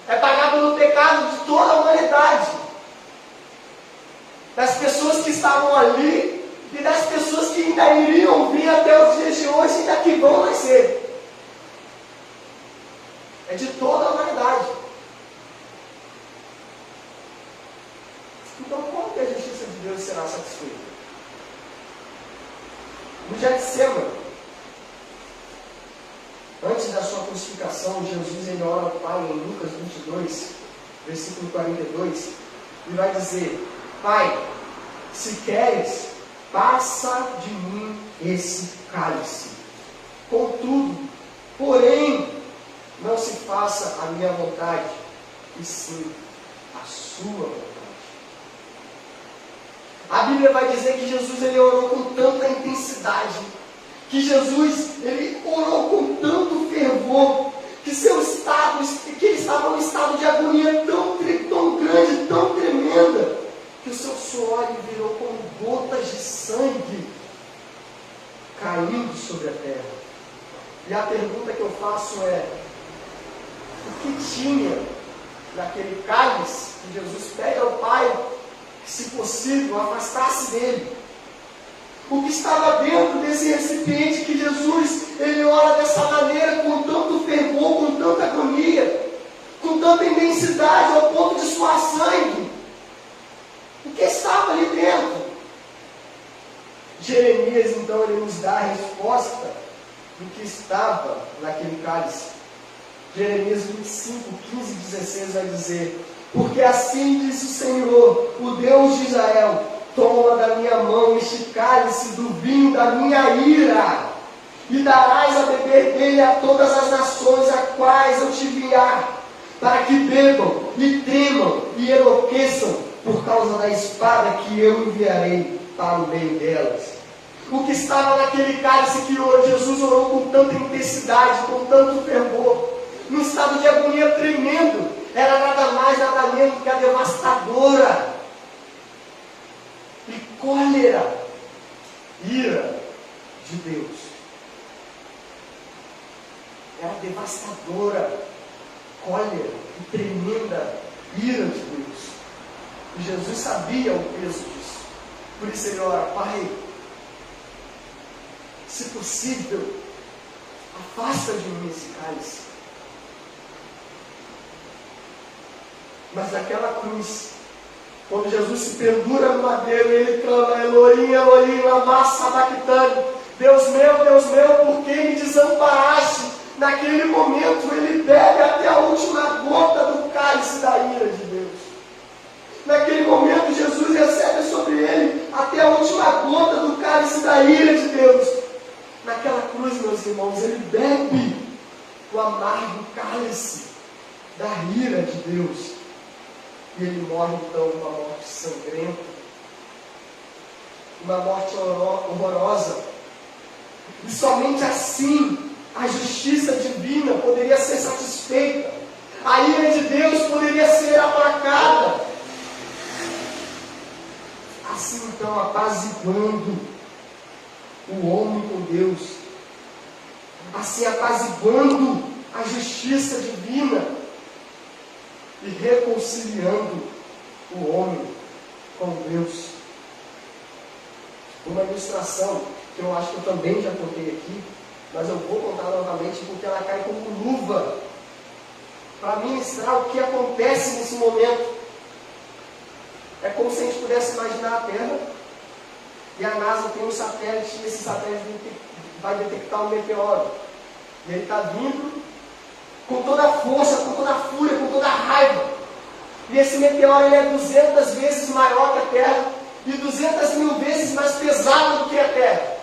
É pagar pelo pecado de toda a humanidade. Das pessoas que estavam ali e das pessoas que ainda iriam vir até os dias de hoje e ainda que vão nascer. É de toda a humanidade. Então, como que a justiça de Deus será satisfeita? No Getsemane, antes da sua crucificação, Jesus ele ora ao Pai em Lucas 22, versículo 42, e vai dizer: Pai, se queres, passa de mim esse cálice. Contudo, porém, não se faça a minha vontade, e sim a sua vontade. A Bíblia vai dizer que Jesus ele orou com tanta intensidade, que Jesus ele orou com tanto fervor, que seu estado, que ele estava num estado de agonia tão grande, tão tremenda, que o seu suor virou como gotas de sangue caindo sobre a terra. E a pergunta que eu faço é: o que tinha naquele cálice que Jesus pede ao Pai que, se possível, afastasse dele? O que estava dentro desse recipiente que Jesus ele ora dessa maneira, com tanto fervor, com tanta agonia, com tanta imensidade, ao ponto de suar sangue? O que estava ali dentro? Jeremias, então, ele nos dá a resposta do que estava naquele cálice. Jeremias 25, 15 e 16 vai dizer: porque assim diz o Senhor, o Deus de Israel: toma da minha mão este cálice do vinho da minha ira, e darás a beber dele a todas as nações a quais eu te enviar, para que bebam, e tremam, e enlouqueçam, por causa da espada que eu enviarei para o meio delas. O que estava naquele cálice que Jesus orou com tanta intensidade, com tanto fervor, num estado de agonia tremendo, era nada mais, nada menos que a devastadora e cólera, ira de Deus. Era a devastadora, cólera e tremenda ira de Deus. E Jesus sabia o peso disso. Por isso ele ora: Pai, se possível, afasta de mim esse cálice. Mas naquela cruz, quando Jesus se pendura no madeiro, ele clama: Elohim, Elohim, lama sabachthani. Deus meu, por que me desamparaste? Naquele momento ele bebe até a última gota do cálice da ira de Deus. Naquele momento Jesus recebe sobre ele até a última gota do cálice da ira de Deus. Naquela cruz, meus irmãos, ele bebe o amargo cálice da ira de Deus. E ele morre então uma morte sangrenta, uma morte horrorosa. E somente assim a justiça divina poderia ser satisfeita, a ira de Deus poderia ser aplacada. Assim então, apaziguando o homem com Deus, assim apaziguando a justiça divina e reconciliando o homem com Deus. Uma ilustração que eu acho que eu também já contei aqui, mas eu vou contar novamente porque ela cai como luva para ministrar o que acontece nesse momento. É como se a gente pudesse imaginar a Terra e a NASA tem um satélite, e esse satélite vai detectar um meteoro. E ele está vindo com toda a força, com toda a fúria, com toda a raiva. E esse meteoro ele é 200 vezes maior que a Terra e 200.000 vezes mais pesado do que a Terra.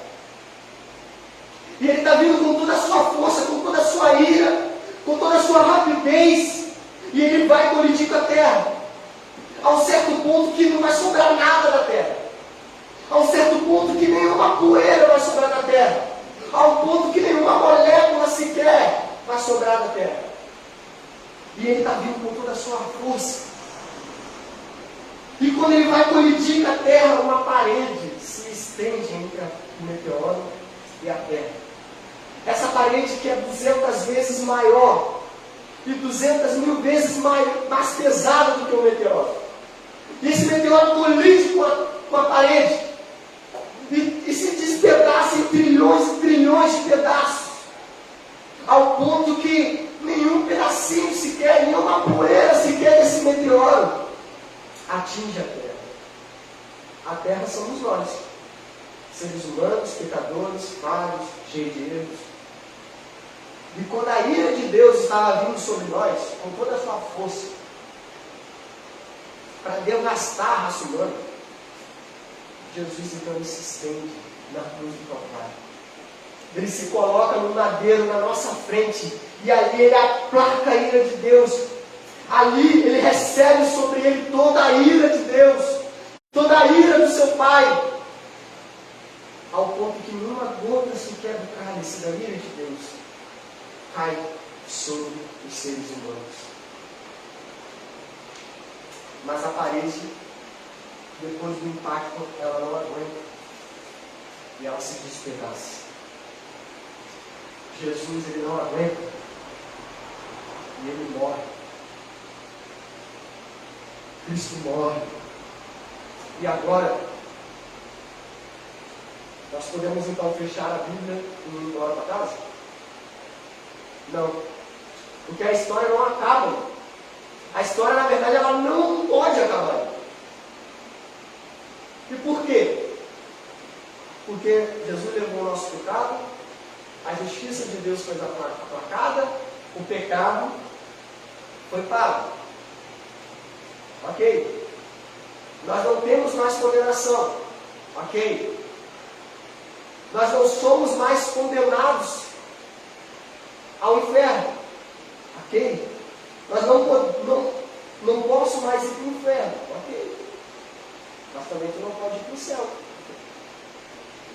E ele está vindo com toda a sua força, com toda a sua ira, com toda a sua rapidez, e ele vai colidir com a Terra, a um certo ponto que não vai sobrar nada da Terra, a um certo ponto que nenhuma poeira vai sobrar da Terra, a um ponto que nenhuma molécula sequer vai sobrar da Terra. E ele está vindo com toda a sua força. E quando ele vai colidir com a Terra, uma parede se estende entre o meteoro e a Terra. Essa parede que é 200 vezes maior e 200.000 vezes mais pesada do que o meteoro. E esse meteoro colide com a parede e se despedaça em trilhões e trilhões de pedaços, ao ponto que nenhum pedacinho sequer, nenhuma poeira sequer desse meteoro atinge a Terra. A Terra somos nós, seres humanos, pecadores, falhos, cheios de erros. E quando a ira de Deus estava vindo sobre nós, com toda a sua força, para devastar a raça humana, Jesus então se estende na cruz do Calvário. Ele se coloca no madeiro na nossa frente, e ali ele aplaca a ira de Deus. Ali ele recebe sobre ele toda a ira de Deus, toda a ira do seu Pai, ao ponto que nenhuma gota sequer do cálice da ira de Deus cai sobre os seres humanos. Mas a parede, depois do impacto, ela não aguenta e ela se despedaça. Jesus, ele não aguenta e ele morre. Cristo morre. E agora, nós podemos então fechar a Bíblia e ir embora para casa? Não. Porque a história não acaba. A história, na verdade, ela não pode acabar. E por quê? Porque Jesus levou o nosso pecado, A justiça de Deus foi aplacada, o pecado foi pago. Ok? Nós não temos mais condenação. Ok? Nós não somos mais condenados ao inferno. Ok? Nós não posso mais ir para o inferno. Ok? Mas também tu não pode ir para o céu.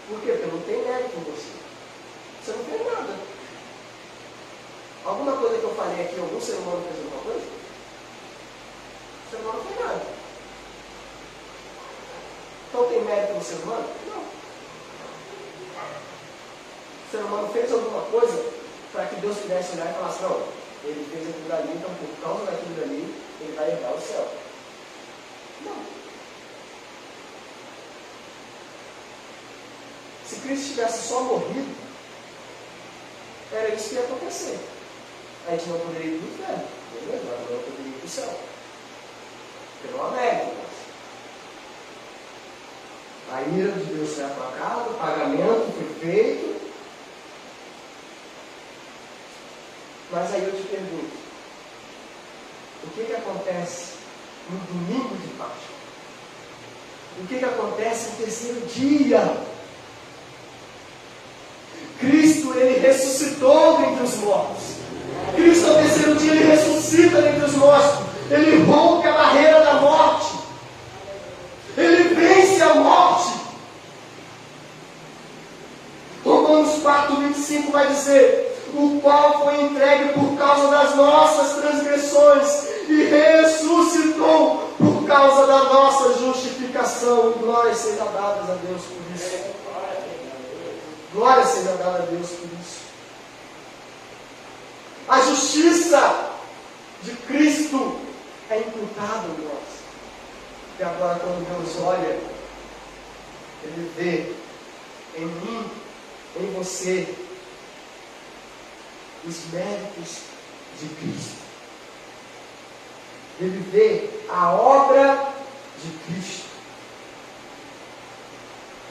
Por quê? Porque não tem mérito em você. Você não fez nada. Alguma coisa que eu falei aqui, algum ser humano fez alguma coisa? O ser humano não fez nada. Então tem mérito no ser humano? Não. O ser humano fez alguma coisa para que Deus pudesse olhar e falar assim, não, ele fez aquilo dali, então por causa daquilo dali, ele vai herdar o céu. Não. Se Cristo tivesse só morrido, era isso que ia acontecer. A gente não poderia ir para o inferno, beleza? Mas não poderia ir para o céu. Porque não há mérito. A ira de Deus foi aplacada, o pagamento foi feito. Mas aí eu te pergunto, o que acontece no domingo de Páscoa? O que acontece no terceiro dia? Cristo, ele ressuscitou dentre os mortos. Cristo, no terceiro dia, ele ressuscita dentre os mortos. Ele rompe a barreira da morte. Ele vence a morte. Romanos 4:25 vai dizer: o qual foi entregue por causa das nossas transgressões e ressuscitou por causa da nossa justificação. E glórias sejam dadas a Deus por isso. Glória seja dada a Deus por isso. A justiça de Cristo é imputada em nós. E agora, quando Deus olha, Ele vê em mim, em você, os méritos de Cristo. Ele vê a obra de Cristo.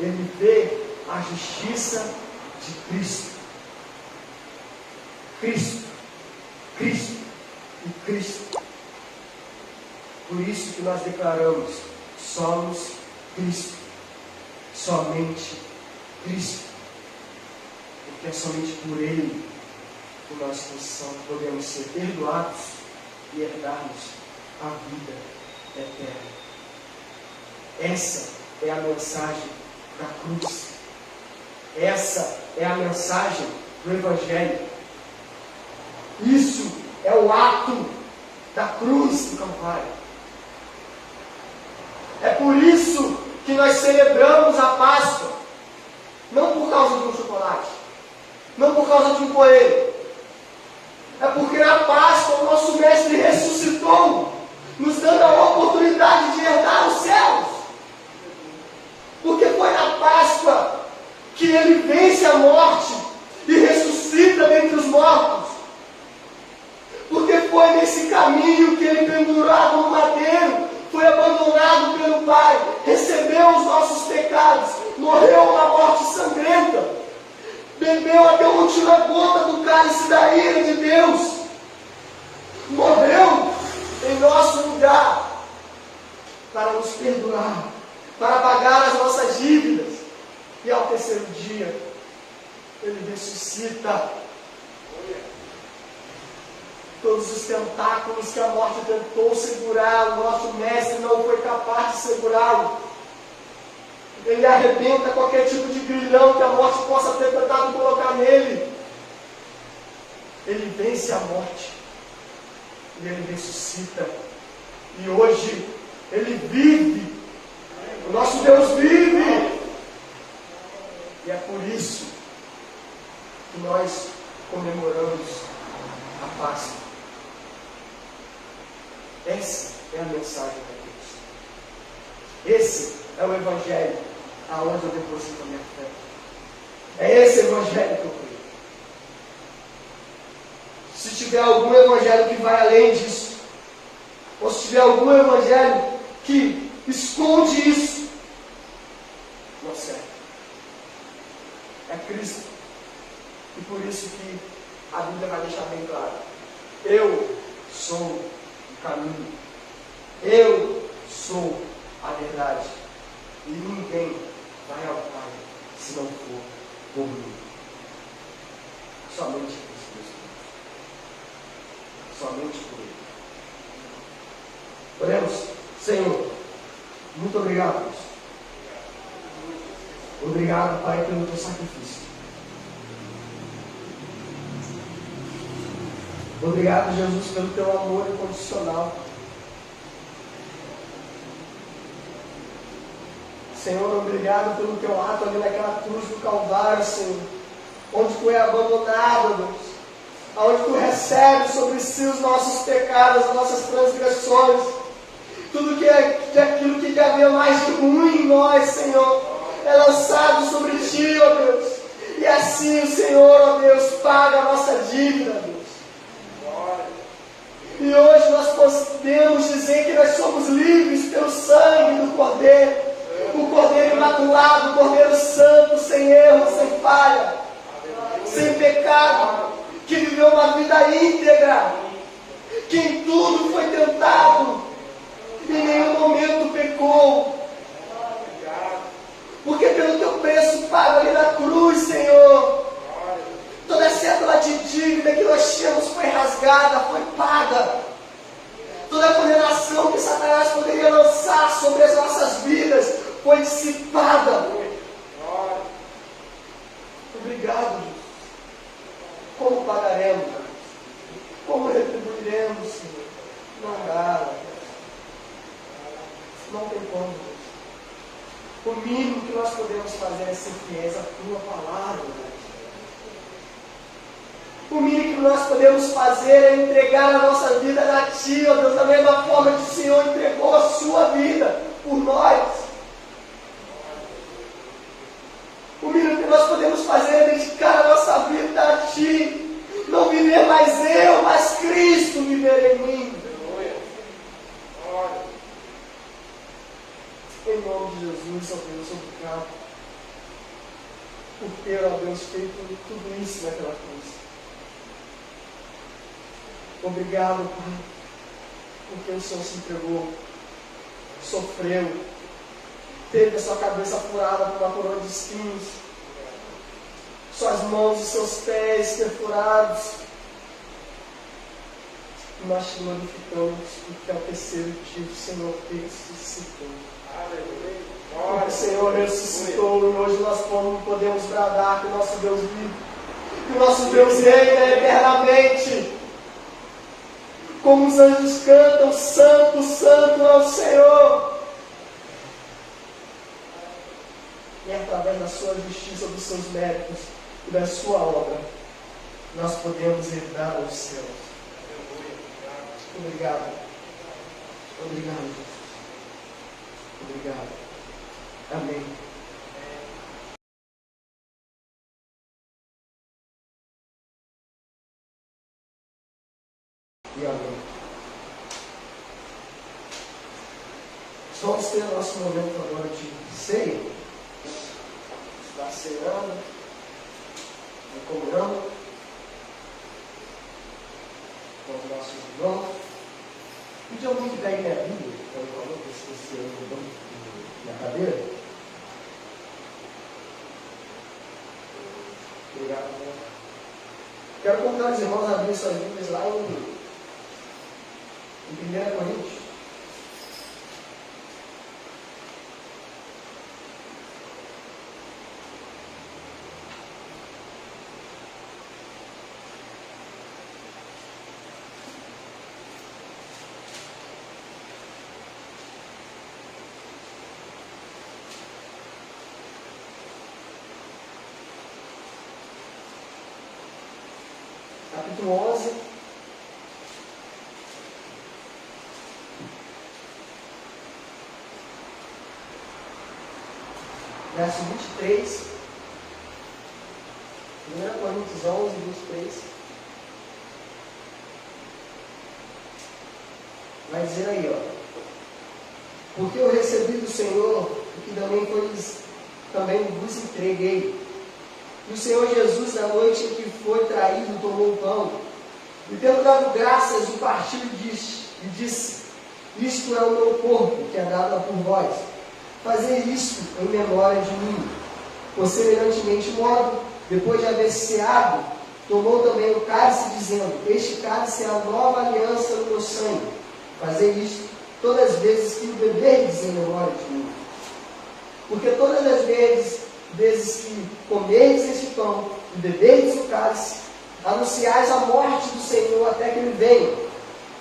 Ele vê a justiça de Cristo. Cristo, Cristo e Cristo. Por isso que nós declaramos: somos Cristo. Somente Cristo. Porque é somente por Ele que nós podemos ser perdoados e herdarmos a vida eterna. Essa é a mensagem da cruz. Essa é a mensagem do Evangelho. Isso é o ato da cruz do Calvário. É por isso que nós celebramos a Páscoa. Não por causa de um chocolate. Não por causa de um coelho. É porque na Páscoa o nosso Mestre ressuscitou, nos dando a oportunidade de herdar os céus. Porque foi na Páscoa que Ele vence a morte e ressuscita dentre os mortos. Porque foi nesse caminho que Ele, pendurado no madeiro, foi abandonado pelo Pai, recebeu os nossos pecados, morreu uma morte sangrenta, bebeu até a última gota do cálice da ira de Deus, morreu em nosso lugar, para nos perdoar, para pagar as nossas dívidas, e ao terceiro dia, Ele ressuscita. Todos os tentáculos que a morte tentou segurar, o nosso Mestre não foi capaz de segurá-lo. Ele arrebenta qualquer tipo de grilhão que a morte possa ter tentado colocar nele. Ele vence a morte. E Ele ressuscita. E hoje, Ele vive. O nosso Deus vive. E é por isso que nós comemoramos a Páscoa. Essa é a mensagem de Deus. Esse é o Evangelho aonde eu deposito a minha fé. É esse Evangelho que eu creio. Se tiver algum Evangelho que vai além disso, ou se tiver algum Evangelho que esconde isso, não serve. É Cristo. E por por isso que a Bíblia vai deixar bem claro: eu sou o caminho, eu sou a verdade, e ninguém vai ao Pai se não for por mim. Somente por Cristo. Somente por Ele. Oremos. Senhor, muito obrigado, Deus. Obrigado, Pai, pelo teu sacrifício. Obrigado, Jesus, pelo teu amor incondicional. Senhor, obrigado pelo teu ato ali naquela cruz do Calvário, Senhor, onde tu é abandonado, Deus, onde tu recebes sobre si os nossos pecados, as nossas transgressões, tudo que aquilo que havia mais de ruim em nós, Senhor, é lançado sobre ti, ó Deus, e assim o Senhor, ó Deus, paga a nossa dívida, Deus. E hoje nós podemos dizer que nós somos livres pelo sangue do Cordeiro, o Cordeiro imaculado, o Cordeiro santo, sem erro, sem falha, sem pecado, que viveu uma vida íntegra, que em tudo foi tentado, em nenhum momento pecou, porque pelo teu preço pago ali na cruz, Senhor, toda a cédula de dívida que nós tínhamos foi rasgada, foi paga. Toda a condenação que Satanás poderia lançar sobre as nossas vidas foi dissipada. Obrigado, Jesus. Como pagaremos? Como retribuiremos, Senhor? Não dá. Não tem como, Deus. O mínimo que nós podemos fazer é ser fiéis à tua palavra, Deus. O mínimo que nós podemos fazer é entregar a nossa vida a ti, ó Deus, da mesma forma que o Senhor entregou a sua vida por nós. O mínimo que nós podemos fazer é dedicar a nossa vida a ti. Não viver mais eu, mas Cristo viver em mim. Em nome de Jesus, ó Deus, obrigado por ter, ó Deus, feito tudo isso naquela cruz. Obrigado, Pai, porque o Senhor se entregou, sofreu, teve a sua cabeça furada por uma coroa de espinhos, suas mãos e seus pés perfurados. E nós te glorificamos, porque ao terceiro dia o Senhor ressuscitou. Porque o Senhor ressuscitou e hoje nós podemos bradar que o nosso Deus vive, que o nosso Deus reina eternamente. Como os anjos cantam, Santo, Santo é o Senhor. E através da sua justiça, dos seus méritos e da sua obra, nós podemos herdar os céus. Obrigado. Obrigado, Jesus. Obrigado. Amém. E amém. Vamos ter o nosso momento agora de ceia. Está ceando, comunhando com os nossos irmãos. Pedir alguém que pegue minha Bíblia, por favor, que eu esqueci no banco da cadeira. Obrigado. Quero convidar os irmãos a abrir suas Bíblias lá em 1 Coríntios. Capítulo 11. Verso 23. 1 Coríntios 11, 23. Vai dizer aí, ó. Porque eu recebi do Senhor o que também vos entreguei. E o Senhor Jesus, na noite em que foi traído, tomou o pão, e tendo dado graças, o partiu e disse: isto é o meu corpo, que é dado por vós. Fazei isto em memória de mim. Por semelhantemente modo, depois de haver ceado, tomou também o cálice, dizendo: este cálice é a nova aliança no meu sangue. Fazei isto todas as vezes que o beberdes em memória de mim. Porque todas as vezes que comerdes este pão e beberdes o cálice, anunciais a morte do Senhor até que ele venha.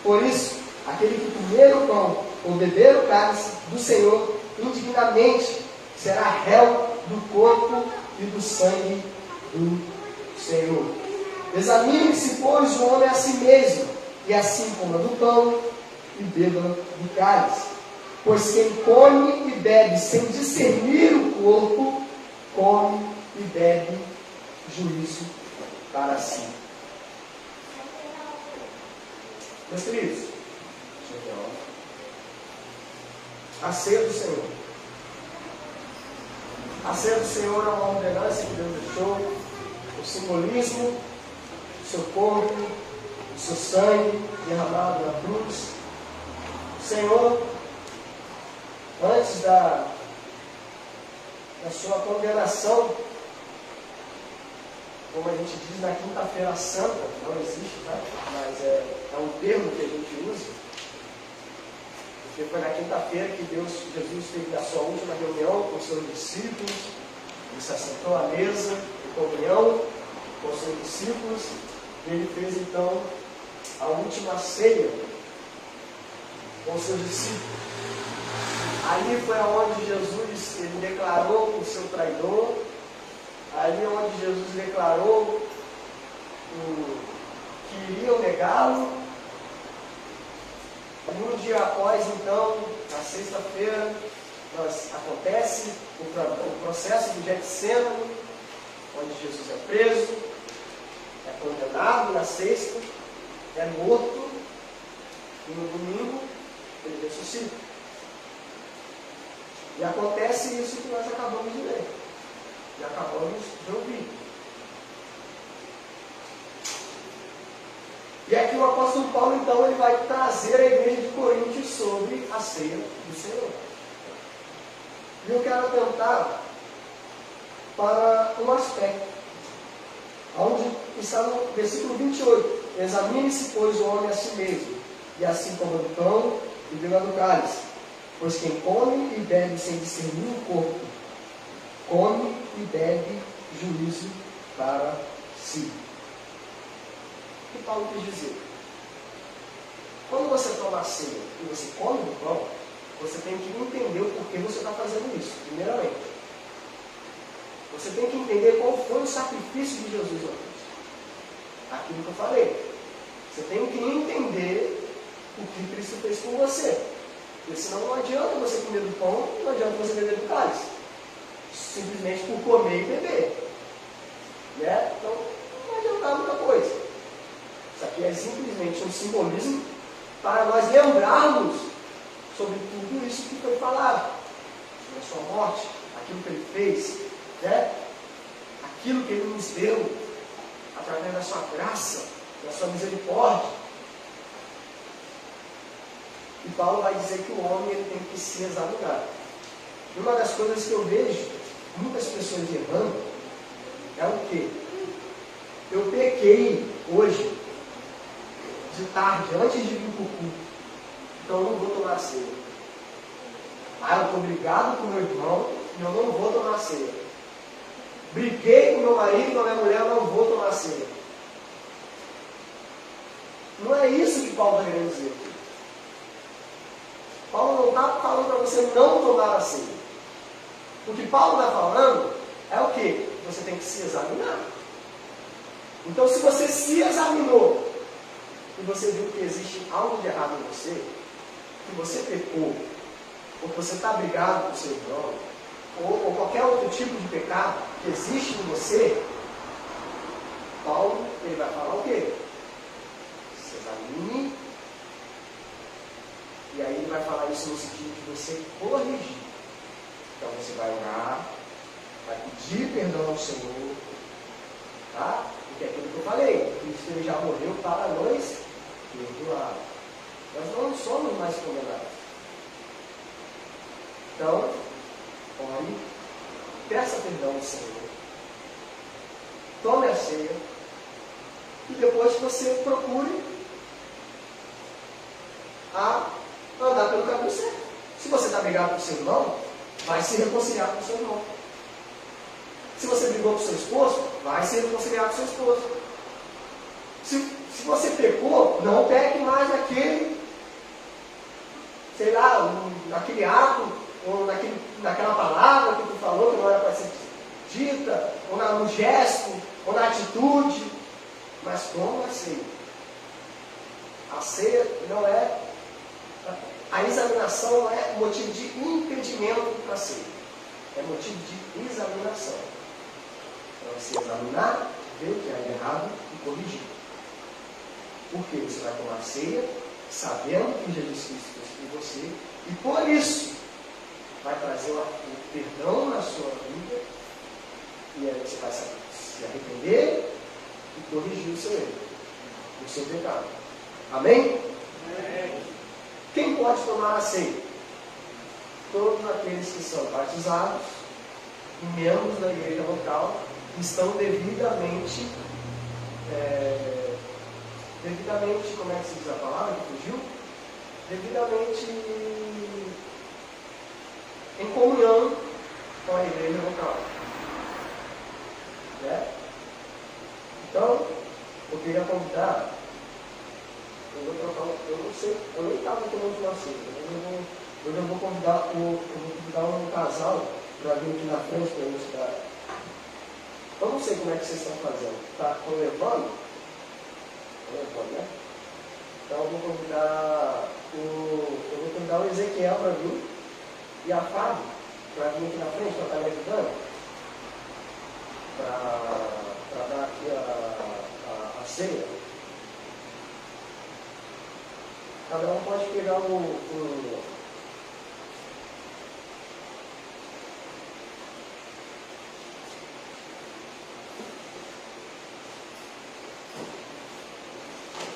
Por isso, aquele que comer o pão ou beber o cálice do Senhor indignamente será réu do corpo e do sangue do Senhor. Examine-se, pois, o homem a si mesmo, e assim coma do pão e beba do cálice. Pois quem come e bebe sem discernir o corpo, come e bebe juízo para si. Meus queridos, a ceia do Senhor. A ceia do Senhor é uma ordenança que Deus deixou, o simbolismo do seu corpo, do seu sangue derramado na cruz. O Senhor, antes da sua condenação, como a gente diz na quinta-feira santa, não existe, tá? Mas é um termo que a gente usa, porque foi na quinta-feira que Jesus teve a sua última reunião com os seus discípulos, ele se assentou à mesa de comunhão com os seus discípulos, e ele fez então a última ceia com os seus discípulos. Ali foi onde Jesus ele declarou o seu traidor, ali onde Jesus declarou que iriam negá-lo. E um dia após, então, na sexta-feira, acontece o processo do Getsêmani, onde Jesus é preso, é condenado na sexta, é morto, e no domingo ele ressuscita. E acontece isso que nós acabamos de ler, e acabamos de ouvir. E aqui o apóstolo Paulo, então, ele vai trazer a igreja de Coríntios sobre a ceia do Senhor. E eu quero atentar para um aspecto, onde está no versículo 28. Examine-se, pois, o homem a si mesmo, e assim coma do pão e beba do cálice. Pois quem come e bebe sem discernir o corpo, come e bebe juízo para si. O que Paulo quis dizer? Quando você toma a ceia e você come o pão, você tem que entender o porquê você está fazendo isso, primeiramente. Você tem que entender qual foi o sacrifício de Jesus na cruz. Aquilo que eu falei. Você tem que entender o que Cristo fez por você. Porque senão não adianta você comer do pão, não adianta você beber do cálice. Simplesmente por comer e beber. Né? Então, não vai adiantar muita coisa. Isso aqui é simplesmente um simbolismo para nós lembrarmos sobre tudo isso que foi falado. Sobre a sua morte, aquilo que ele fez, né? Aquilo que ele nos deu, através da sua graça, da sua misericórdia. E Paulo vai dizer que o homem ele tem que se examinar. E uma das coisas que eu vejo muitas pessoas errando é o quê? Eu pequei hoje, de tarde, antes de vir para o culto, então eu não vou tomar ceia. Eu estou brigado com meu irmão e eu não vou tomar ceia. Briguei com meu marido, com a minha mulher, eu não vou tomar ceia. Não é isso que Paulo está querendo dizer. Paulo não está falando para você não tomar a ceia. O que Paulo está falando é o quê? Você tem que se examinar. Então, se você se examinou e você viu que existe algo de errado em você, que você pecou, ou que você está brigado com o seu irmão, ou qualquer outro tipo de pecado que existe em você, Paulo ele vai falar o quê? Se examine. E aí ele vai falar isso no sentido de você corrigir. Então você vai orar, vai pedir perdão ao Senhor, Tá? Porque é aquilo que eu falei, Cristo ele já morreu para nos perdoar. Nós não somos mais condenados. Então, ore, peça perdão ao Senhor, tome a ceia e depois você procure a andar pelo caminho certo. Se você está brigado com o seu irmão, vai se reconciliar com o seu irmão. Se você brigou com o seu esposo, vai se reconciliar com o seu esposo. Se você pecou, não peque mais naquele, sei lá, naquele ato, ou naquela palavra que tu falou que não era para ser dita, ou no gesto, ou na atitude, mas como a ceia. A ceia não é, a examinação não é motivo de impedimento para a ceia, é motivo de examinação. Para você examinar, ver o que é errado e corrigir. Porque você vai tomar a ceia, sabendo que Jesus Cristo fez por você, e por isso vai trazer o perdão na sua vida, e aí você vai se arrepender e corrigir o seu erro, o seu pecado. Amém? Amém. Quem pode tomar a ceia? Todos aqueles que são batizados, membros da igreja local, estão devidamente, como é que se diz a palavra que fugiu? Devidamente em comunhão com a igreja local. Né? Então, eu queria convidar, eu não sei, eu nem estava tomando uma ceia, hoje eu vou convidar um casal para vir aqui na frente para ilustrar. Eu não sei como é que vocês estão fazendo. Está levando? Né? Então eu vou convidar o Ezequiel para vir e a Fábio para vir aqui na frente para estar me ajudando para dar aqui a ceia. Cada um pode pegar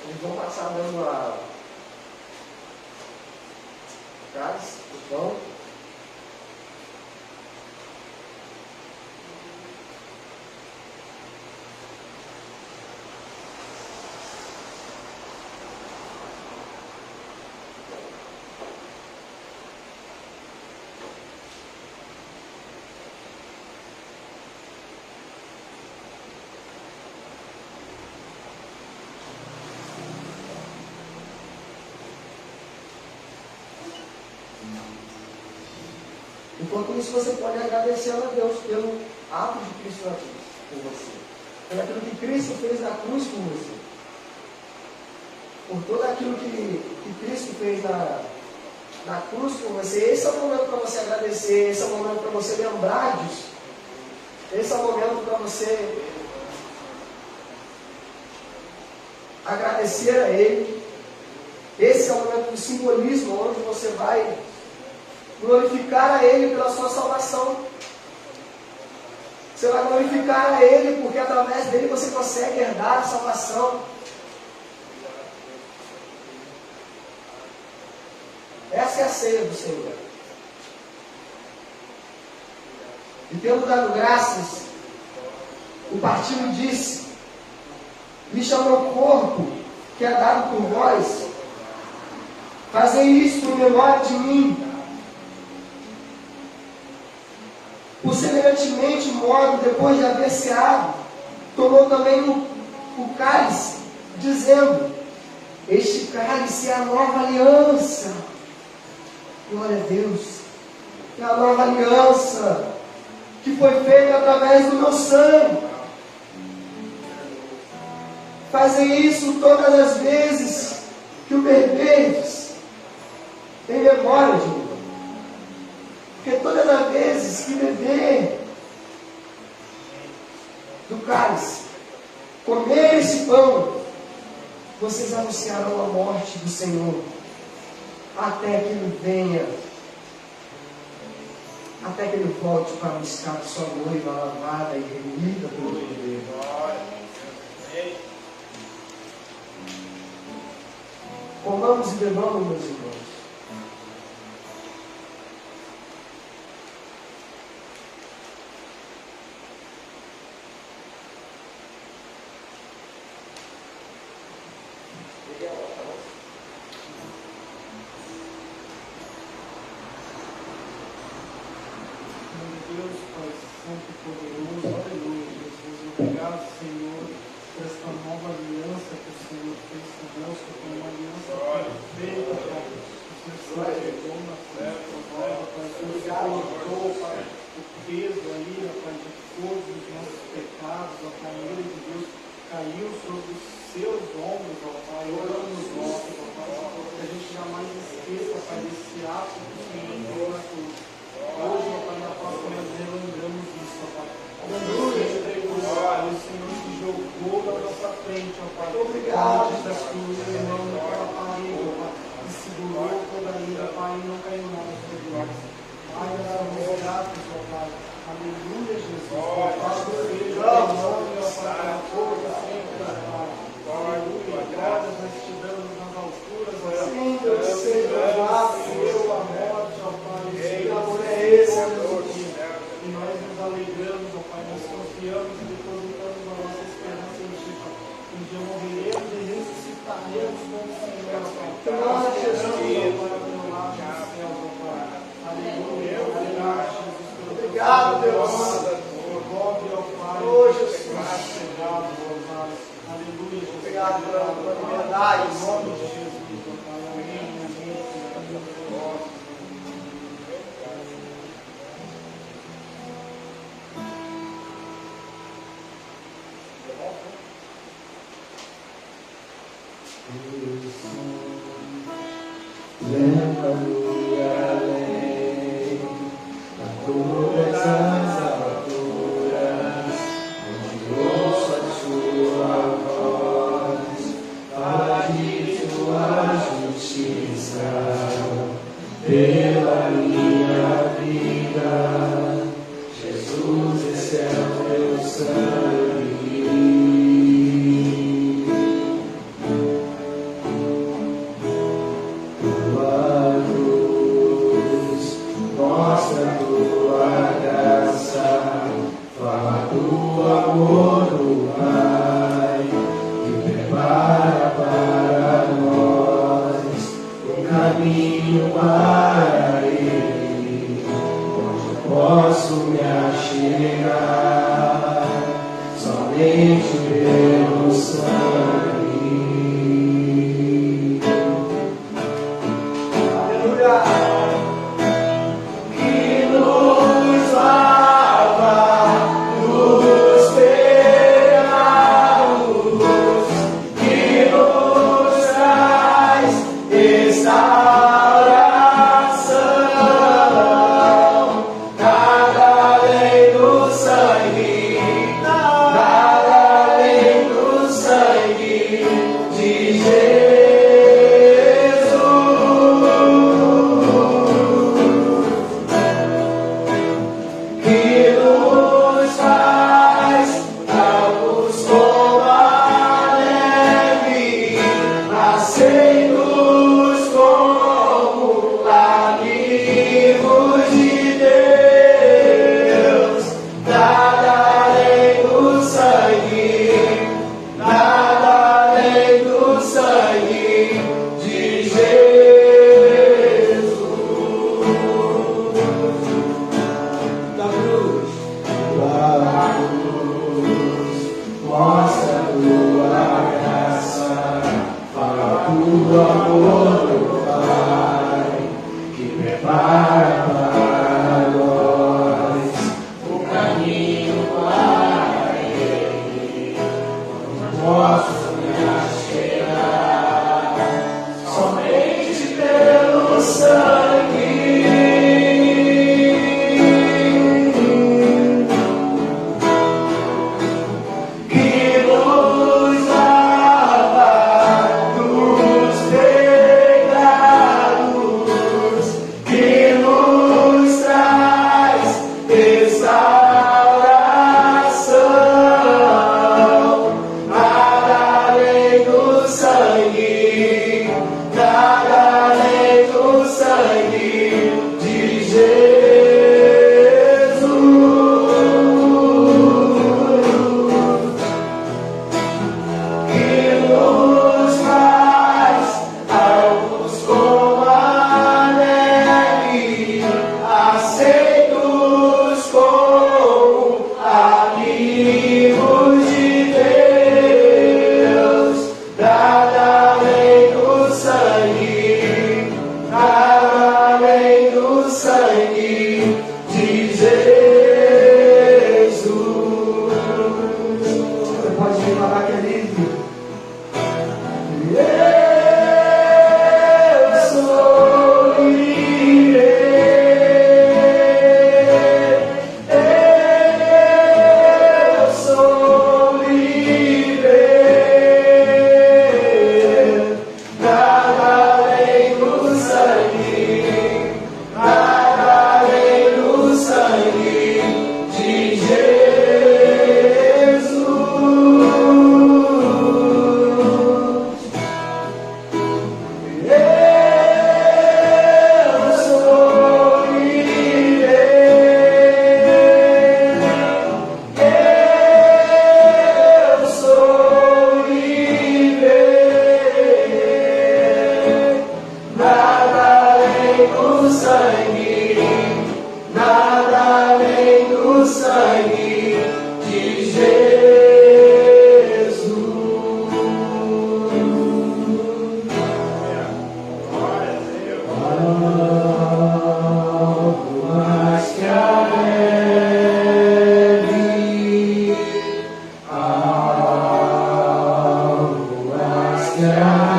eles vão passar dando a cálice, o pão. Enquanto isso, você pode agradecer a Deus pelo ato de Cristo na cruz por você. Pelo aquilo que Cristo fez na cruz por você. Por tudo aquilo que Cristo fez na cruz por você. Esse é o momento para você agradecer. Esse é o momento para você lembrar disso. Esse é o momento para você agradecer a Ele. Esse é o momento do simbolismo, onde você vai glorificar a Ele pela sua salvação. Você vai glorificar a Ele porque através dele você consegue herdar a salvação. Essa é a ceia do Senhor. E tendo dado graças, o partido disse: isto é o meu corpo que é dado por vós. Fazei isto em memória de mim. Por semelhantemente modo, depois de haver ceado, tomou também o cálice, dizendo: este cálice é a nova aliança. Glória a Deus. É a nova aliança que foi feita através do meu sangue. Fazem isso todas as vezes que o beberdes em memória de mim. Porque todas as vezes que beber do cálice, comer esse pão, vocês anunciarão a morte do Senhor, até que Ele venha, até que Ele volte para buscar sua noiva lavada e remida pelo poder. Comamos e bebamos, meus irmãos. Deus, Pai Santo e Poderoso, aleluia, Jesus, obrigado, Senhor, por esta nova aliança que o Senhor fez conosco, por uma aliança perfeita, Pai. O Senhor se entregou na cruz por nós, Pai. O Senhor colocou, Pai, o peso ali, Pai, de todos os nossos pecados, a família de Deus caiu sobre os seus ombros, ó Pai, oramos nós, ó Pai, que a gente jamais esqueça, Pai, desse ato que o Senhor deu na cruz. Hoje, ó Pai, na Páscoa nós relembramos isso, ó Pai. O Senhor se entregou, o Senhor se jogou na nossa frente, ó Pai. Obrigado. Antes da cruz, irmão, naquela parede, ó Pai, e segurou toda a ira, Pai, e não caiu nada sobre nós. Pai, nós somos gratos, ó Pai. Aleluia, Jesus. Louvado seja o nome, ó Pai, a força sempre, ó Pai. Aleluia, glórias nós te damos nas alturas, ó Pai. Sim, Deus seja louvado. Seu a morte, ó Pai. Que amor é esse, Deus? E nós nos alegramos, ó Pai, nós confiamos e depositamos a nossa esperança em Ti, Pai. Um dia morreremos e ressuscitaremos com o Senhor, ó Pai. Glória a Jesus. Ó Pai, ao teu lado nos céus, ó Pai. Aleluia, obrigado, Jesus, pelo teu Obrigado, sangue, Deus. Envolve, ó Pai, Oh, Jesus. chegado, ó Pai. Aleluia, Jesus. Obrigado pela liberdade. Em nome de Jesus, ó Pai. Amém, amém, Senhor. Leva-me além, a todas as alturas, onde ouço a sua voz, fala de tua justiça, pela minha vida. Jesus, esse é o meu sangue. Mostra tua graça, fala do amor do Pai, que prepara para nós o caminho para Ele, onde eu posso me achegar, somente pelo sangue. Aleluia.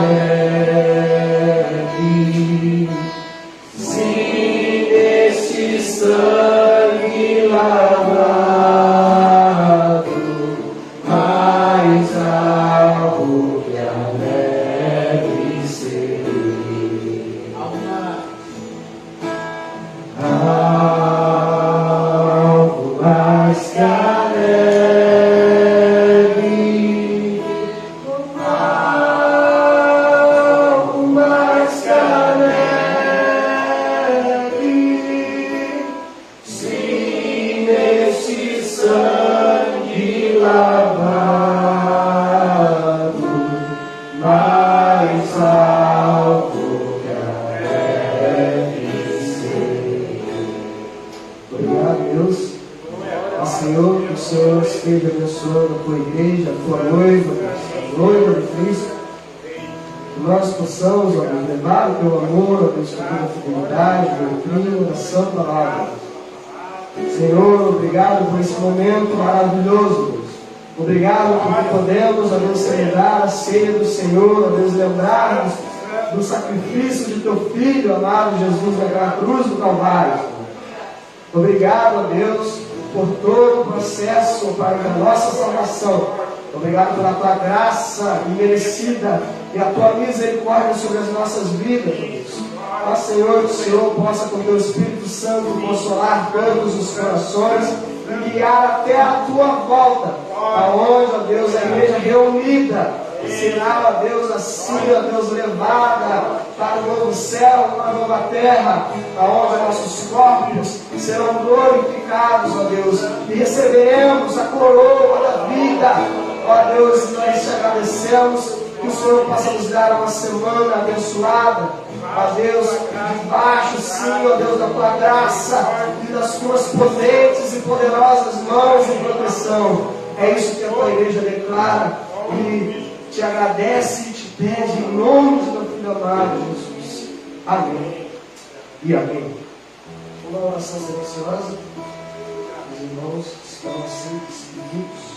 leve. Sim, neste sangue lavado, mais alvo que a neve serei. Alvo mais que a neve, alvo mais que a neve, sim, neste sangue lavado, mais alvo que a neve serei. Obrigado, Deus. Senhor, que o Senhor esteja abençoando a tua igreja, a tua noiva, a noiva de Cristo. Que nós possamos, ó Deus, levar o teu amor, ó Deus, com toda a fidelidade, doutrina, da santa palavra. Senhor, obrigado por esse momento maravilhoso, Deus. Obrigado porque podemos, ó Deus, celebrar a ceia do Senhor, ó Deus, lembrarmos do sacrifício de teu Filho, amado Jesus, naquela cruz do Calvário. Obrigado, ó Deus, por todo o processo, Pai, da nossa salvação. Obrigado pela tua graça imerecida e a tua misericórdia sobre as nossas vidas, Deus. Ó Senhor, que o Senhor possa, com o teu Espírito Santo, consolar todos os corações e guiar até a tua volta, aonde, ó Deus, a igreja reunida será, ó Deus, assim, ó Deus, levada para o novo céu, para a nova terra, aonde nossos corpos serão glorificados, ó Deus, e receberemos a coroa da vida. Ó Deus, nós te agradecemos, que o Senhor possa nos dar uma semana abençoada, ó Deus, debaixo, sim, ó Deus, da tua graça e das tuas potentes e poderosas mãos de proteção. É isso que a tua igreja declara e te agradece e te pede em nome do teu Filho amado, Jesus. Amém e amém. Uma oração silenciosa. Os irmãos estão assim despedidos.